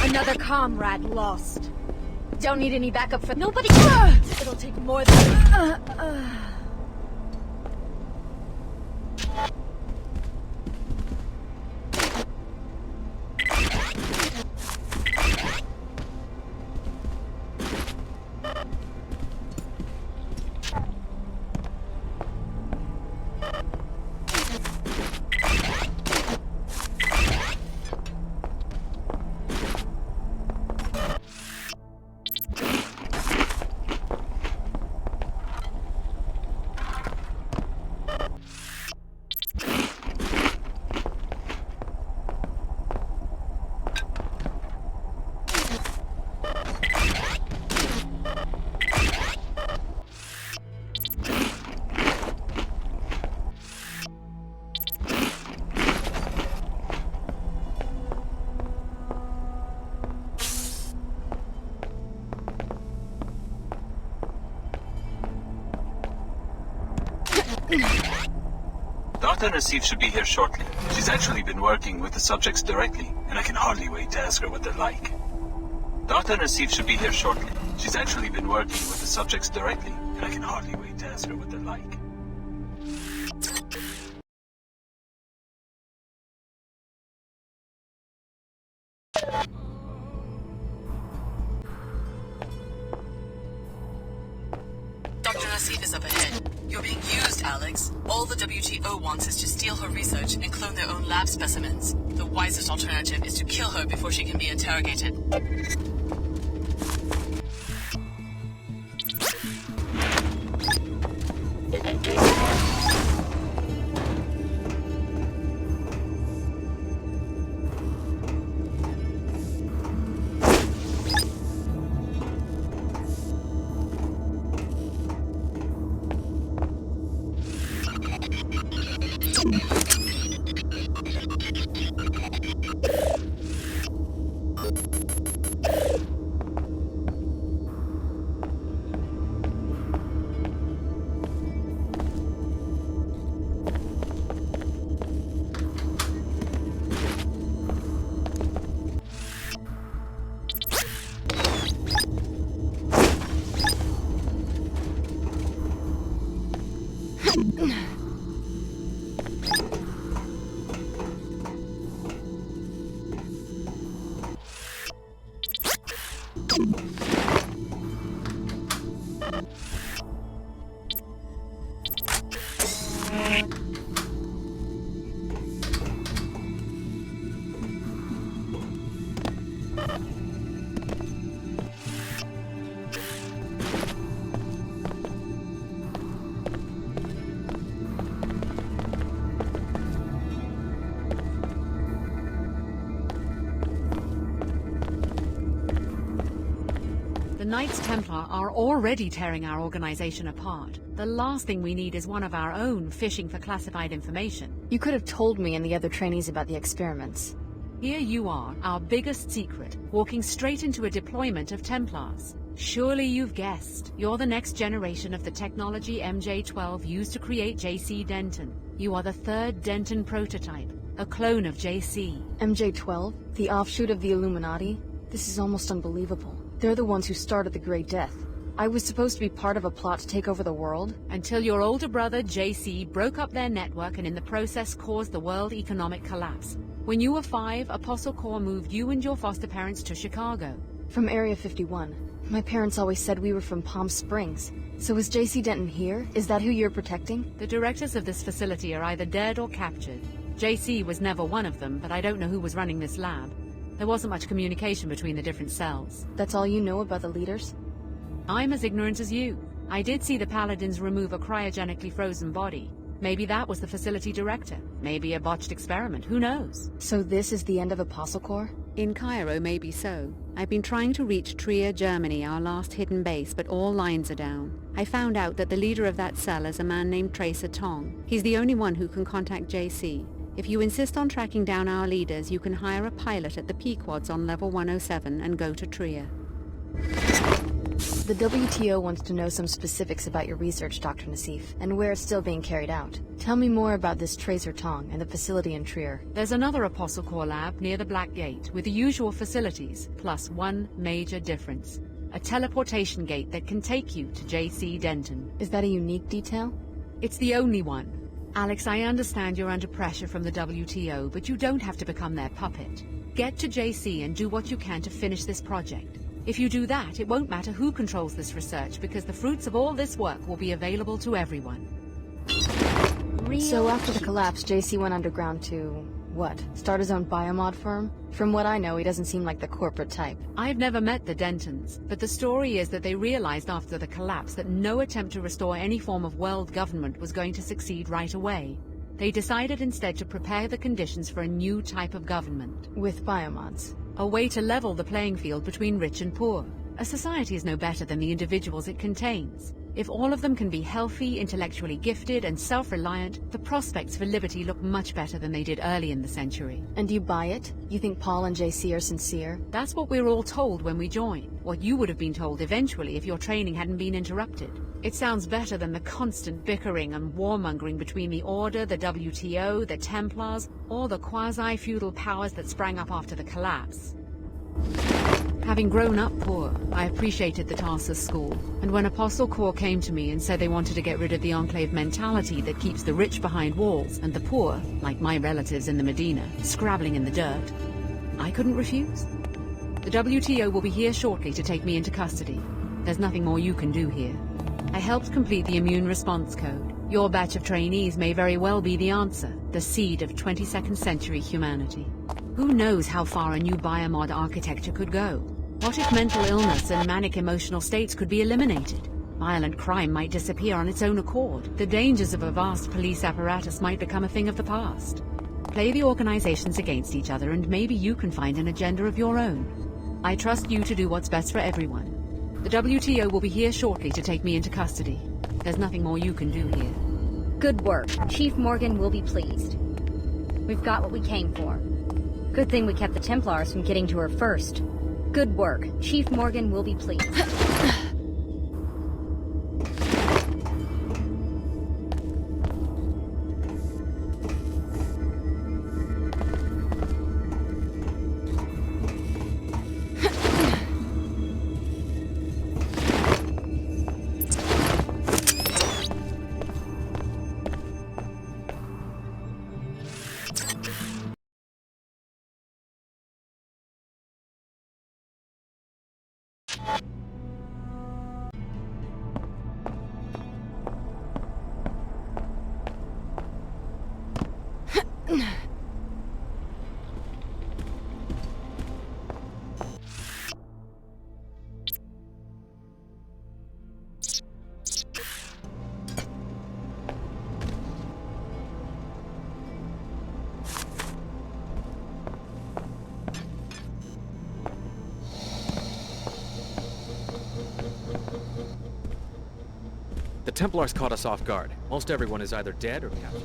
Another comrade lost. Don't need any backup for nobody. It'll take more than. Dr. Nassif should be here shortly. She's actually been working with the subjects directly, and I can hardly wait to ask her what they're like. Dr. Nassif should be here shortly. She's actually been working with the subjects directly, and I can hardly wait to ask her what they're like. Dr. Nassif is up ahead. You're being used, Alex. All the WTO wants is to steal her research and clone their own lab specimens. The wisest alternative is to kill her before she can be interrogated. The Knights Templar are already tearing our organization apart. The last thing we need is one of our own fishing for classified information. You could have told me and the other trainees about the experiments. Here you are, our biggest secret, walking straight into a deployment of Templars. Surely you've guessed. You're the next generation of the technology MJ-12 used to create JC Denton. You are the third Denton prototype, a clone of JC. MJ-12? The offshoot of the Illuminati? This is almost unbelievable. They're the ones who started the Great Death. I was supposed to be part of a plot to take over the world? Until your older brother, JC, broke up their network and in the process caused the world economic collapse. When you were 5, Apostle Corps moved you and your foster parents to Chicago. From Area 51. My parents always said we were from Palm Springs. So is JC Denton here? Is that who you're protecting? The directors of this facility are either dead or captured. JC was never one of them, but I don't know who was running this lab. There wasn't much communication between the different cells. That's all you know about the leaders? I'm as ignorant as you. I did see the Paladins remove a cryogenically frozen body. Maybe that was the facility director. Maybe a botched experiment. Who knows? So this is the end of Apostle Corps? In Cairo, maybe so. I've been trying to reach Trier, Germany, our last hidden base, but all lines are down. I found out that the leader of that cell is a man named Tracer Tong. He's the only one who can contact JC. If you insist on tracking down our leaders, you can hire a pilot at the Pequods on level 107 and go to Trier. The WTO wants to know some specifics about your research, Dr. Nassif, and where it's still being carried out. Tell me more about this Tracer Tong and the facility in Trier. There's another Apostle Corps lab near the Black Gate with the usual facilities, plus one major difference. A teleportation gate that can take you to JC Denton. Is that a unique detail? It's the only one. Alex, I understand you're under pressure from the WTO, but you don't have to become their puppet. Get to JC and do what you can to finish this project. If you do that, it won't matter who controls this research, because the fruits of all this work will be available to everyone. So after the collapse, JC went underground to... what? Start his own biomod firm? From what I know, he doesn't seem like the corporate type. I've never met the Dentons, but the story is that they realized after the collapse that no attempt to restore any form of world government was going to succeed right away. They decided instead to prepare the conditions for a new type of government. With biomods. A way to level the playing field between rich and poor. A society is no better than the individuals it contains. If all of them can be healthy, intellectually gifted, and self-reliant, the prospects for liberty look much better than they did early in the century. And you buy it? You think Paul and JC are sincere? That's what we're all told when we join. What you would have been told eventually if your training hadn't been interrupted. It sounds better than the constant bickering and warmongering between the Order, the WTO, the Templars, or the quasi-feudal powers that sprang up after the collapse. Having grown up poor, I appreciated the Tarsus school, and when Apostle Corps came to me and said they wanted to get rid of the Enclave mentality that keeps the rich behind walls and the poor, like my relatives in the Medina, scrabbling in the dirt, I couldn't refuse. The WTO will be here shortly to take me into custody. There's nothing more you can do here. I helped complete the Immune Response Code. Your batch of trainees may very well be the answer, the seed of 22nd century humanity. Who knows how far a new biomod architecture could go? What if mental illness and manic emotional states could be eliminated? Violent crime might disappear on its own accord. The dangers of a vast police apparatus might become a thing of the past. Play the organizations against each other and maybe you can find an agenda of your own. I trust you to do what's best for everyone. The WTO will be here shortly to take me into custody. There's nothing more you can do here. Good work. Chief Morgan will be pleased. We've got what we came for. Good thing we kept the Templars from getting to her first. Good work. Chief Morgan will be pleased. The Templars caught us off guard. Most everyone is either dead or captured.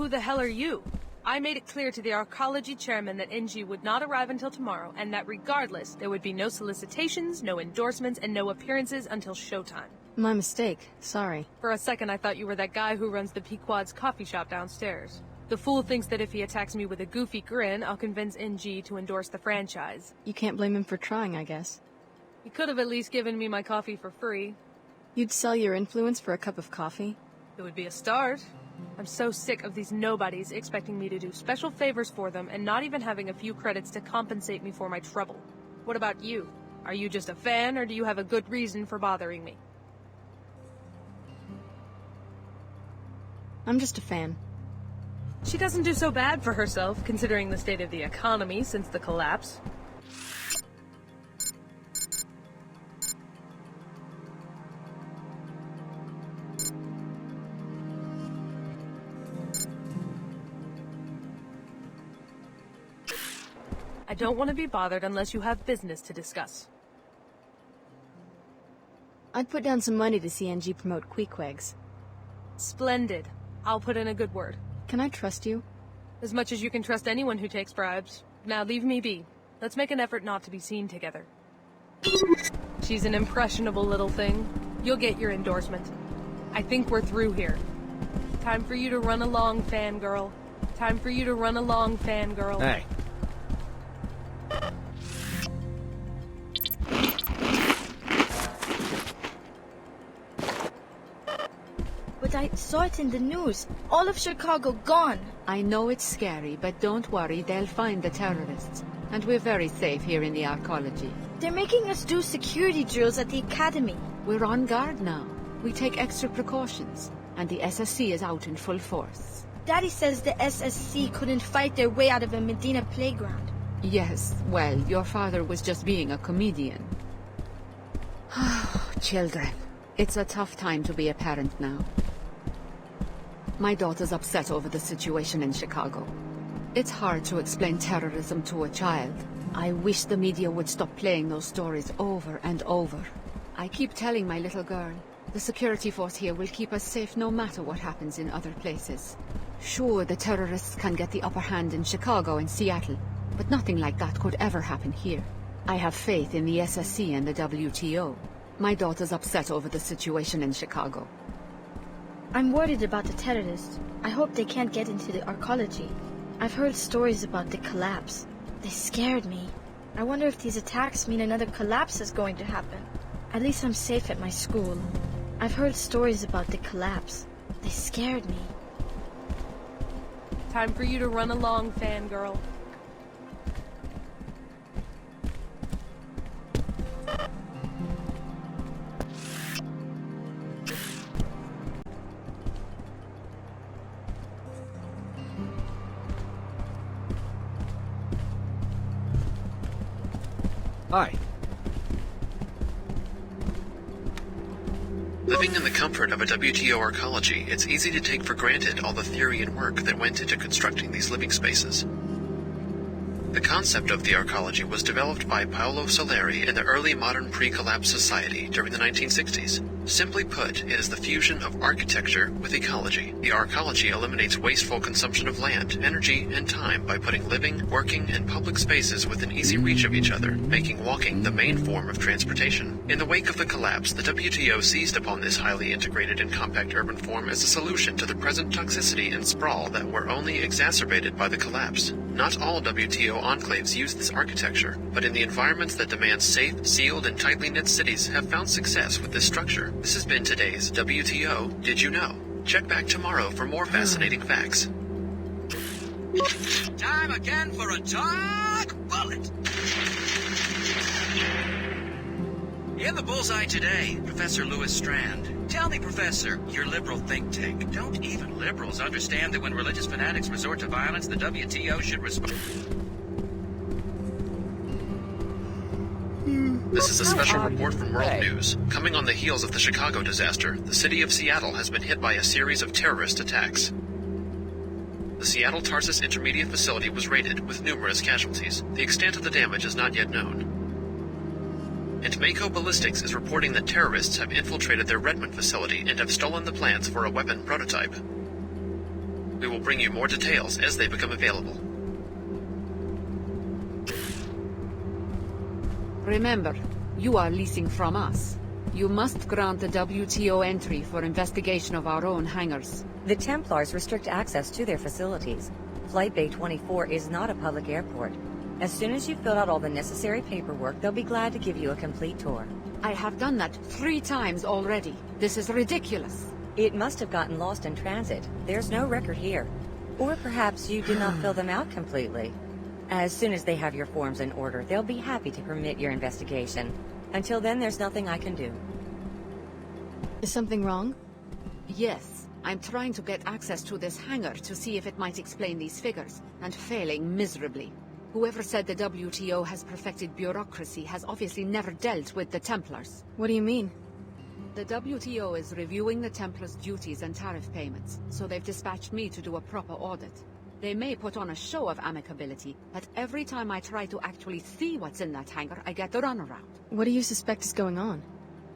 Who the hell are you? I made it clear to the Arcology chairman that NG would not arrive until tomorrow, and that regardless, there would be no solicitations, no endorsements, and no appearances until showtime. My mistake. Sorry. For a second, I thought you were that guy who runs the Pequod's coffee shop downstairs. The fool thinks that if he attacks me with a goofy grin, I'll convince NG to endorse the franchise. You can't blame him for trying, I guess. He could have at least given me my coffee for free. You'd sell your influence for a cup of coffee? It would be a start. I'm so sick of these nobodies expecting me to do special favors for them and not even having a few credits to compensate me for my trouble. What about you? Are you just a fan, or do you have a good reason for bothering me? I'm just a fan. She doesn't do so bad for herself, considering the state of the economy since the collapse. I don't want to be bothered unless you have business to discuss. I'd put down some money to see NG promote Queequegs. Splendid. I'll put in a good word. Can I trust you? As much as you can trust anyone who takes bribes. Now leave me be. Let's make an effort not to be seen together. She's an impressionable little thing. You'll get your endorsement. I think we're through here. Time for you to run along, fangirl. Time for you to run along, fangirl. Hey. But I saw it in the news. All of Chicago gone. I know it's scary, but don't worry, they'll find the terrorists. And we're very safe here in the Arcology. They're making us do security drills at the academy. We're on guard now. We take extra precautions. And the SSC is out in full force. Daddy says the SSC couldn't fight their way out of a Medina playground. Yes, well, your father was just being a comedian. Children, it's a tough time to be a parent now. My daughter's upset over the situation in Chicago. It's hard to explain terrorism to a child. I wish the media would stop playing those stories over and over. I keep telling my little girl, the security force here will keep us safe no matter what happens in other places. Sure, the terrorists can get the upper hand in Chicago and Seattle, but nothing like that could ever happen here. I have faith in the SSC and the WTO. My daughter's upset over the situation in Chicago. I'm worried about the terrorists. I hope they can't get into the Arcology. I've heard stories about the collapse. They scared me. I wonder if these attacks mean another collapse is going to happen. At least I'm safe at my school. I've heard stories about the collapse. They scared me. Time for you to run along, fangirl. Hi. Living in the comfort of a WTO Arcology, it's easy to take for granted all the theory and work that went into constructing these living spaces. The concept of the Arcology was developed by Paolo Soleri in the early modern pre-collapse society during the 1960s. Simply put, it is the fusion of architecture with ecology. The Arcology eliminates wasteful consumption of land, energy, and time by putting living, working, and public spaces within easy reach of each other, making walking the main form of transportation. In the wake of the collapse, the WTO seized upon this highly integrated and compact urban form as a solution to the present toxicity and sprawl that were only exacerbated by the collapse. Not all WTO enclaves use this architecture, but in the environments that demand safe, sealed, and tightly knit cities have found success with this structure. This has been today's WTO Did You Know? Check back tomorrow for more fascinating facts. Time again for a dark bullet! In the bullseye today, Professor Lewis Strand. Tell me, Professor, your liberal think tank. Don't even liberals understand that when religious fanatics resort to violence, the WTO should respond? This is a special report from World News. Coming on the heels of the Chicago disaster, the city of Seattle has been hit by a series of terrorist attacks. The Seattle Tarsus Intermediate Facility was raided, with numerous casualties. The extent of the damage is not yet known. And Mako Ballistics is reporting that terrorists have infiltrated their Redmond facility and have stolen the plans for a weapon prototype. We will bring you more details as they become available. Remember, you are leasing from us. You must grant the WTO entry for investigation of our own hangars. The Templars restrict access to their facilities. Flight Bay 24 is not a public airport. As soon as you've filled out all the necessary paperwork, they'll be glad to give you a complete tour. I have done that 3 times already. This is ridiculous. It must have gotten lost in transit. There's no record here. Or perhaps you did not fill them out completely. As soon as they have your forms in order, they'll be happy to permit your investigation. Until then, there's nothing I can do. Is something wrong? Yes. I'm trying to get access to this hangar to see if it might explain these figures, and failing miserably. Whoever said the WTO has perfected bureaucracy has obviously never dealt with the Templars. What do you mean? The WTO is reviewing the Templars' duties and tariff payments, so they've dispatched me to do a proper audit. They may put on a show of amicability, but every time I try to actually see what's in that hangar, I get the runaround. What do you suspect is going on?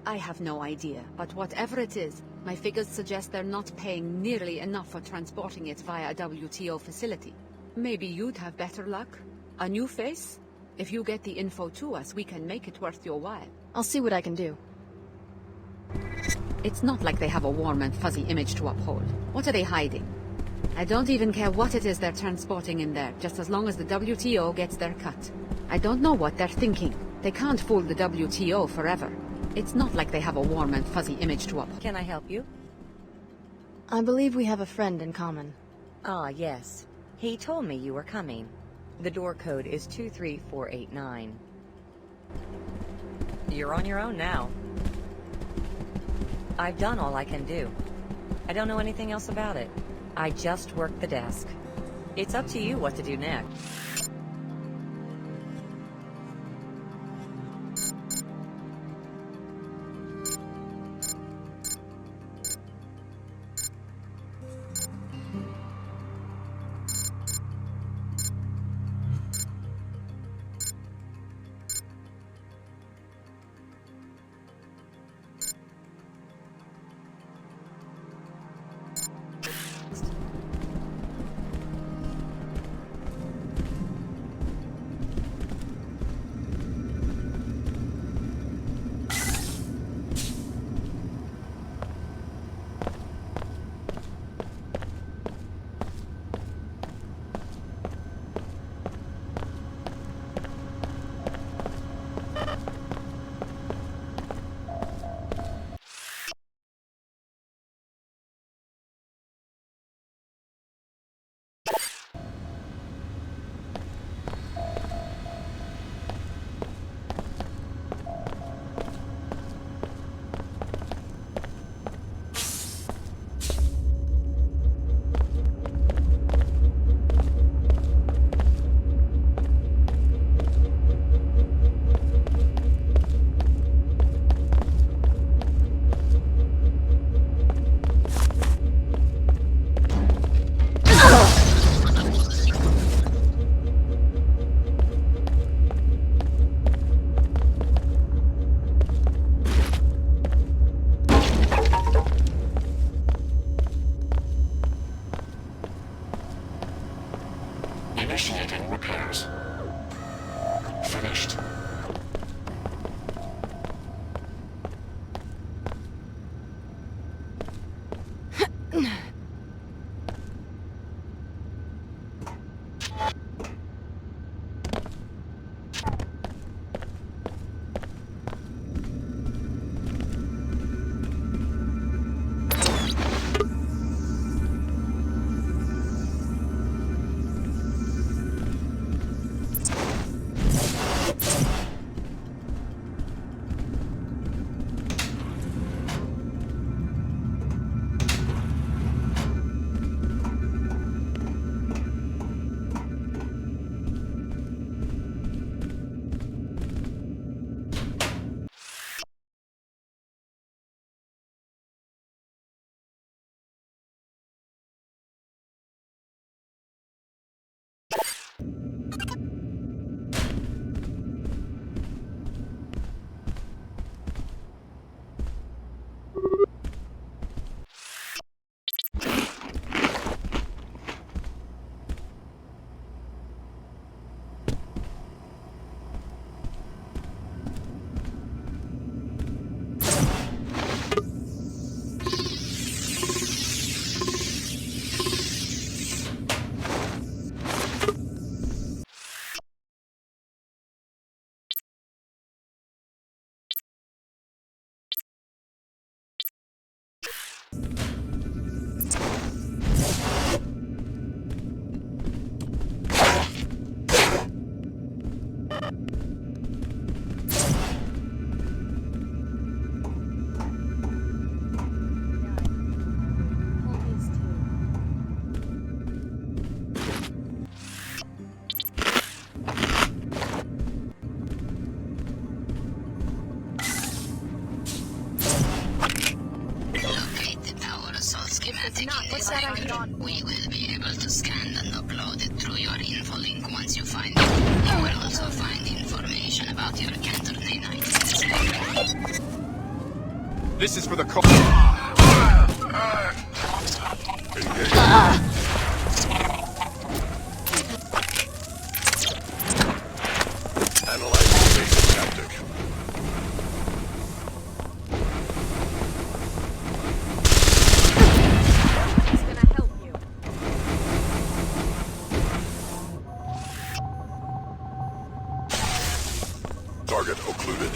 I have no idea, but whatever it is, my figures suggest they're not paying nearly enough for transporting it via a WTO facility. Maybe you'd have better luck? A new face? If you get the info to us, we can make it worth your while. I'll see what I can do. It's not like they have a warm and fuzzy image to uphold. What are they hiding? I don't even care what it is they're transporting in there, just as long as the WTO gets their cut. I don't know what they're thinking. They can't fool the WTO forever. It's not like they have a warm and fuzzy image to uphold. Can I help you? I believe we have a friend in common. Ah, yes. He told me you were coming. The door code is 23489. You're on your own now. I've done all I can do. I don't know anything else about it. I just work the desk. It's up to you what to do next. not. What's that I on? We will be able to scan and upload it through your info link once you find it. You will also find information about your Cantor nanites. This is for the Analyzing basic tactic. Target occluded.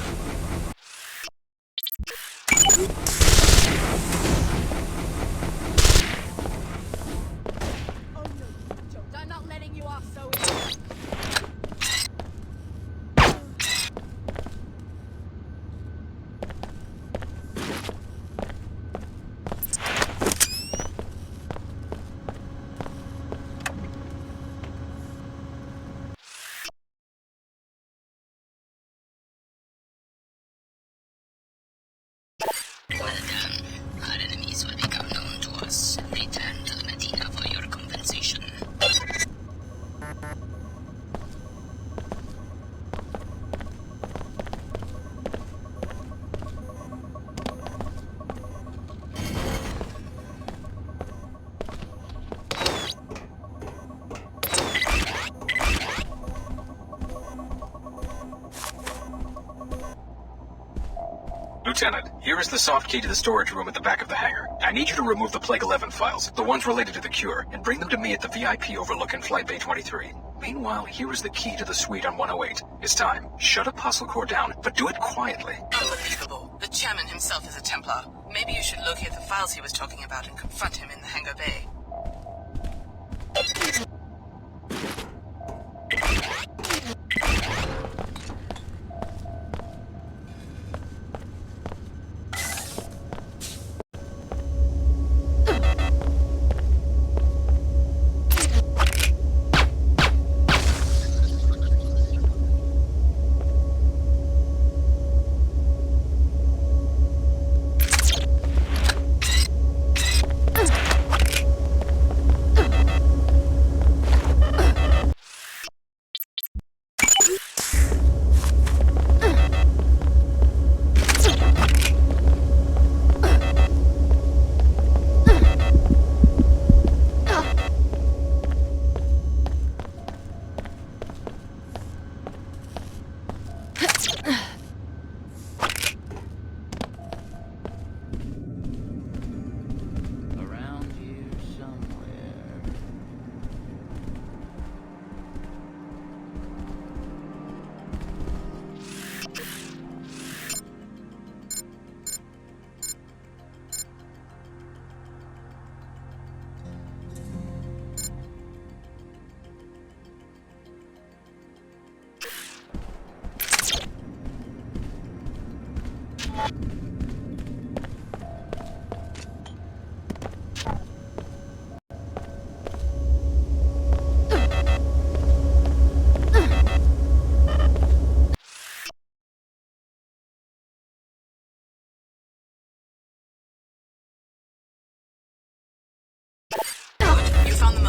I'm not letting you off so Well done. Our enemies will become known to us. Return to the Medina for your compensation. Lieutenant, here is the soft key to the storage room at the back of the hangar. I need you to remove the Plague 11 files, the ones related to the cure, and bring them to me at the VIP overlooking Flight Bay 23. Meanwhile, here is the key to the suite on 108. It's time. Shut Apostle Core down, but do it quietly. Unbelievable. The chairman himself is a Templar. Maybe you should locate the files he was talking about and confront him in the hangar bay. You found the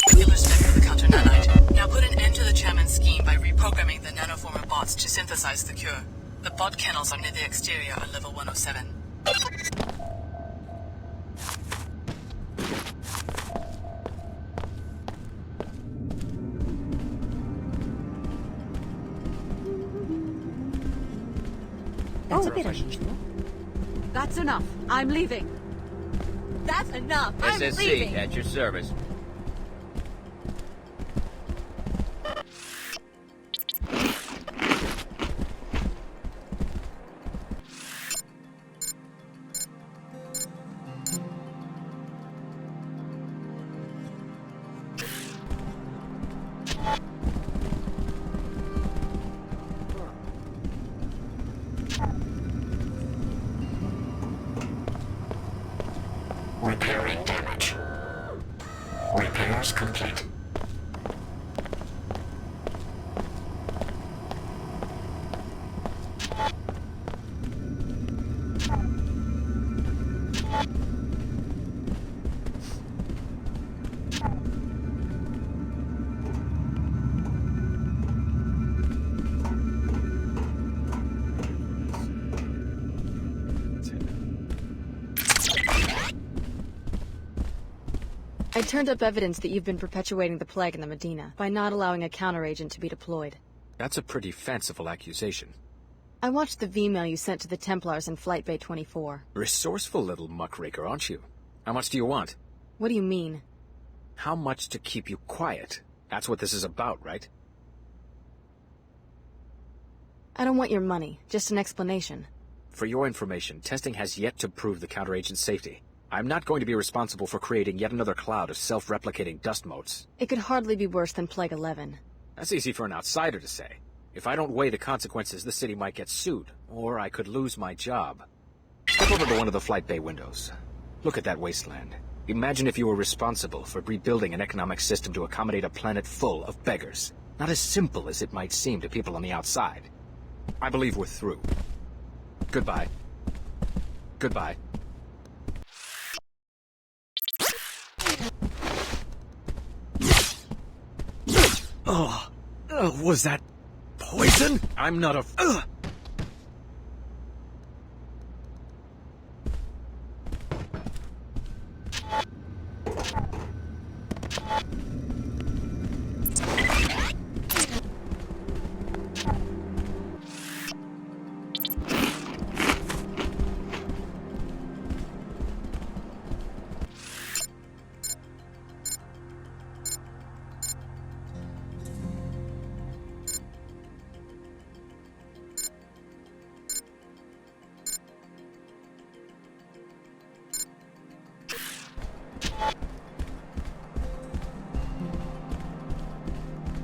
molecular spec for the counter nanite. Now put an end to the chairman's scheme by reprogramming the nanoformer bots to synthesize the cure. The bot kennels are near the exterior on level 107. That's a bit unusual. That's enough. I'm leaving. That's enough. I'm leaving. SSC, at your service. Repairing damage. Repairs complete. I turned up evidence that you've been perpetuating the plague in the Medina by not allowing a counteragent to be deployed. That's a pretty fanciful accusation. I watched the V-mail you sent to the Templars in Flight Bay 24. Resourceful little muckraker, aren't you? How much do you want? What do you mean? How much to keep you quiet? That's what this is about, right? I don't want your money, just an explanation. For your information, testing has yet to prove the counteragent's safety. I'm not going to be responsible for creating yet another cloud of self-replicating dust motes. It could hardly be worse than Plague 11. That's easy for an outsider to say. If I don't weigh the consequences, the city might get sued, or I could lose my job. Step over to one of the flight bay windows. Look at that wasteland. Imagine if you were responsible for rebuilding an economic system to accommodate a planet full of beggars. Not as simple as it might seem to people on the outside. I believe we're through. Goodbye. Goodbye. Was that poison? I'm not a...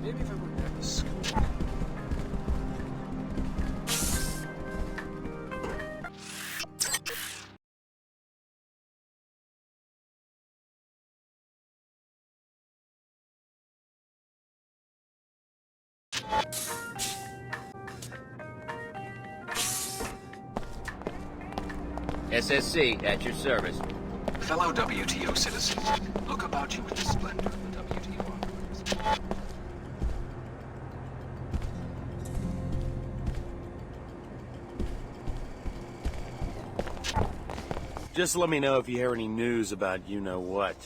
Maybe if I went back to school. SSC, at your service. Fellow WTO citizens, look about you with the splendor of the WTO offerings. Just let me know if you hear any news about you-know-what.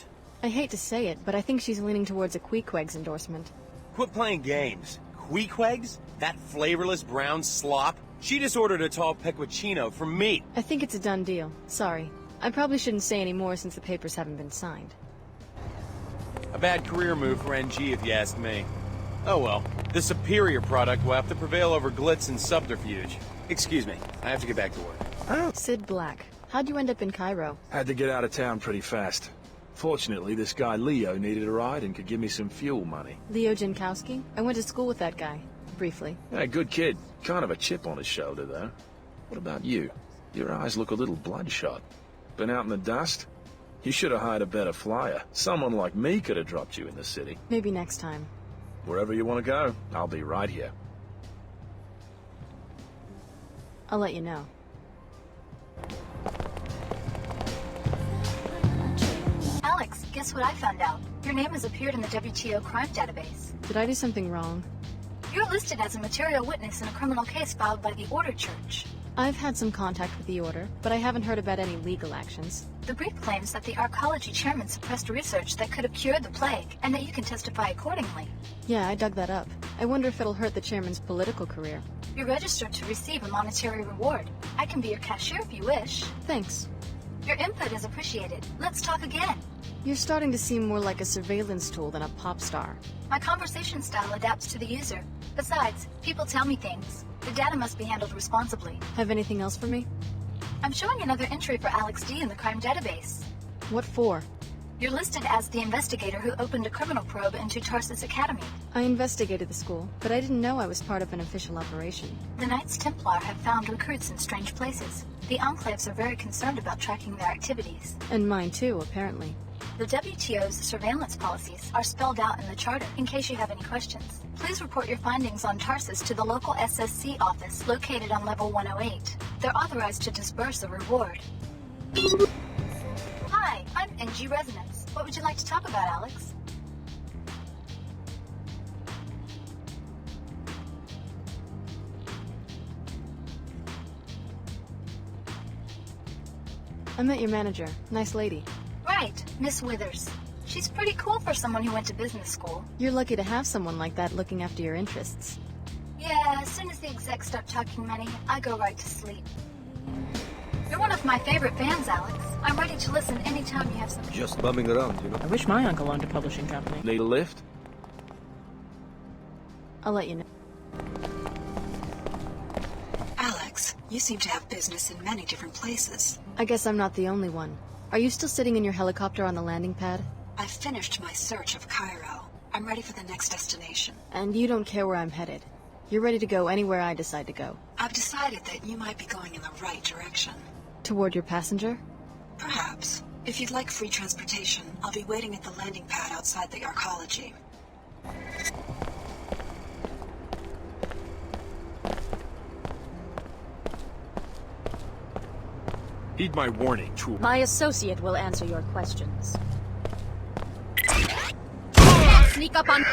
I hate to say it, but I think she's leaning towards a Queequeg's endorsement. Quit playing games. Queequegs? That flavorless brown slop? She just ordered a tall pecorino from me. I think it's a done deal. Sorry. I probably shouldn't say any more since the papers haven't been signed. A bad career move for NG, if you ask me. Oh well. The superior product will have to prevail over glitz and subterfuge. Excuse me. I have to get back to work. Oh. Sid Black. How'd you end up in Cairo? Had to get out of town pretty fast. Fortunately, this guy Leo needed a ride and could give me some fuel money. Leo Jankowski? I went to school with that guy. Briefly. Yeah, good kid. Kind of a chip on his shoulder, though. What about you? Your eyes look a little bloodshot. Been out in the dust? You should have hired a better flyer. Someone like me could have dropped you in the city. Maybe next time. Wherever you want to go, I'll be right here. I'll let you know. Alex, guess what I found out? Your name has appeared in the WTO crime database. Did I do something wrong? You're listed as a material witness in a criminal case filed by the Order Church. I've had some contact with the Order, but I haven't heard about any legal actions. The brief claims that the Arcology chairman suppressed research that could have cured the plague, and that you can testify accordingly. Yeah, I dug that up. I wonder if it'll hurt the chairman's political career. You're registered to receive a monetary reward. I can be your cashier if you wish. Thanks. Your input is appreciated. Let's talk again. You're starting to seem more like a surveillance tool than a pop star. My conversation style adapts to the user. Besides, people tell me things. The data must be handled responsibly. Have anything else for me? I'm showing another entry for Alex D in the crime database. What for? You're listed as the investigator who opened a criminal probe into Tarsus Academy. I investigated the school, but I didn't know I was part of an official operation. The Knights Templar have found recruits in strange places. The Enclaves are very concerned about tracking their activities. And mine too, apparently. The WTO's surveillance policies are spelled out in the charter in case you have any questions. Please report your findings on Tarsus to the local SSC office located on level 108. They're authorized to disburse a reward. Hi, I'm NG Resonance. What would you like to talk about, Alex? I met your manager. Nice lady. Right, Miss Withers. She's pretty cool for someone who went to business school. You're lucky to have someone like that looking after your interests. Yeah, as soon as the execs start talking money, I go right to sleep. You're one of my favorite fans, Alex. I'm ready to listen anytime you have something. Just bumming around, you know? I wish my uncle owned a publishing company. Need a lift? I'll let you know. Alex, you seem to have business in many different places. I guess I'm not the only one. Are you still sitting in your helicopter on the landing pad? I've finished my search of Cairo. I'm ready for the next destination. And you don't care where I'm headed. You're ready to go anywhere I decide to go. I've decided that you might be going in the right direction. Toward your passenger? Perhaps. If you'd like free transportation, I'll be waiting at the landing pad outside the Arcology. Heed my warning, tool. My associate will answer your questions. Sneak up on...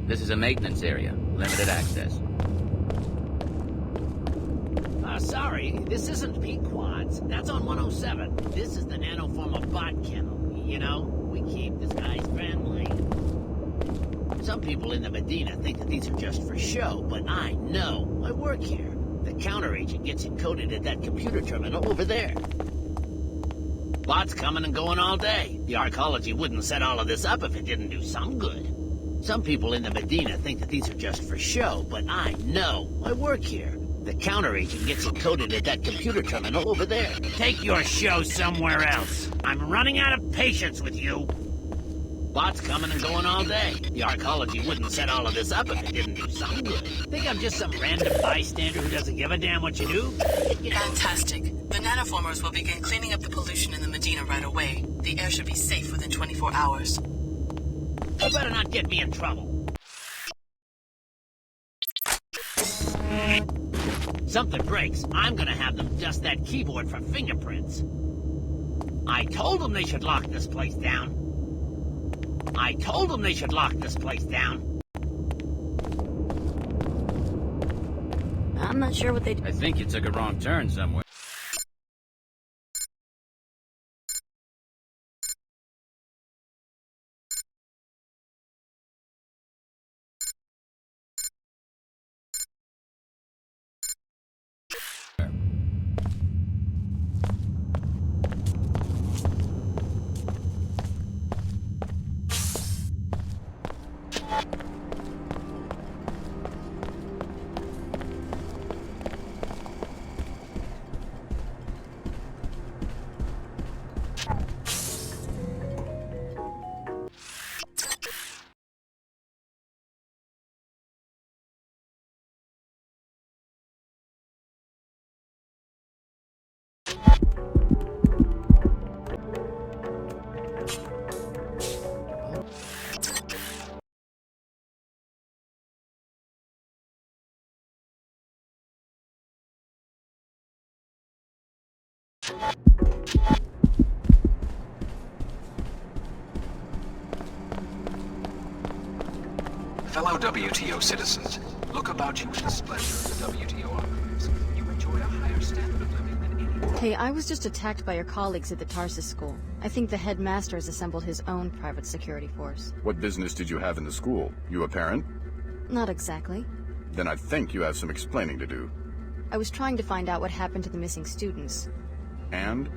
This is a maintenance area. Limited access. Sorry, this isn't Pequod's. That's on 107. This is the nanoformer bot kennel. You know, we keep this guy's friendly. Some people in the Medina think that these are just for show, but I know. I work here. The counteragent gets encoded at that computer terminal over there. Bots coming and going all day. The Arcology wouldn't set all of this up if it didn't do some good. Some people in the Medina think that these are just for show, but I know. I work here. The counteragent gets encoded at that computer terminal over there. Take your show somewhere else. I'm running out of patience with you. Bots coming and going all day. The Arcology wouldn't set all of this up if it didn't do some good. Think I'm just some random bystander who doesn't give a damn what you do? Fantastic. The nanoformers will begin cleaning up the pollution in the Medina right away. The air should be safe within 24 hours. You better not get me in trouble. Something breaks, I'm gonna have them dust that keyboard for fingerprints. I told them they should lock this place down. I told them they should lock this place down. I'm not sure what they do. I think you took a wrong turn somewhere. Fellow WTO citizens, look about you in the splendor of the WTO archives. You enjoy a higher standard of living than anyone. Hey, I was just attacked by your colleagues at the Tarsus school. I think the headmaster has assembled his own private security force. What business did you have in the school? You a parent? Not exactly. Then I think you have some explaining to do. I was trying to find out what happened to the missing students. And?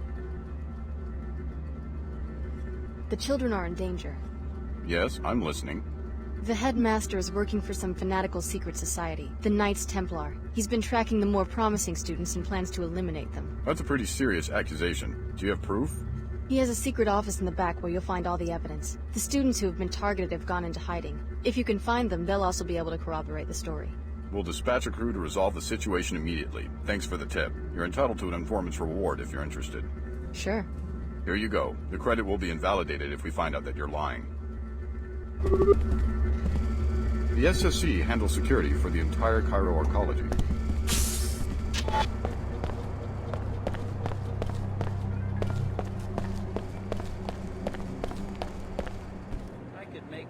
The children are in danger. Yes, I'm listening. The headmaster is working for some fanatical secret society, the Knights Templar. He's been tracking the more promising students and plans to eliminate them. That's a pretty serious accusation. Do you have proof? He has a secret office in the back where you'll find all the evidence. The students who have been targeted have gone into hiding. If you can find them, they'll also be able to corroborate the story. We'll dispatch a crew to resolve the situation immediately. Thanks for the tip. You're entitled to an informant's reward if you're interested. Sure. Here you go. The credit will be invalidated if we find out that you're lying. The SSC handles security for the entire Cairo Arcology. I could make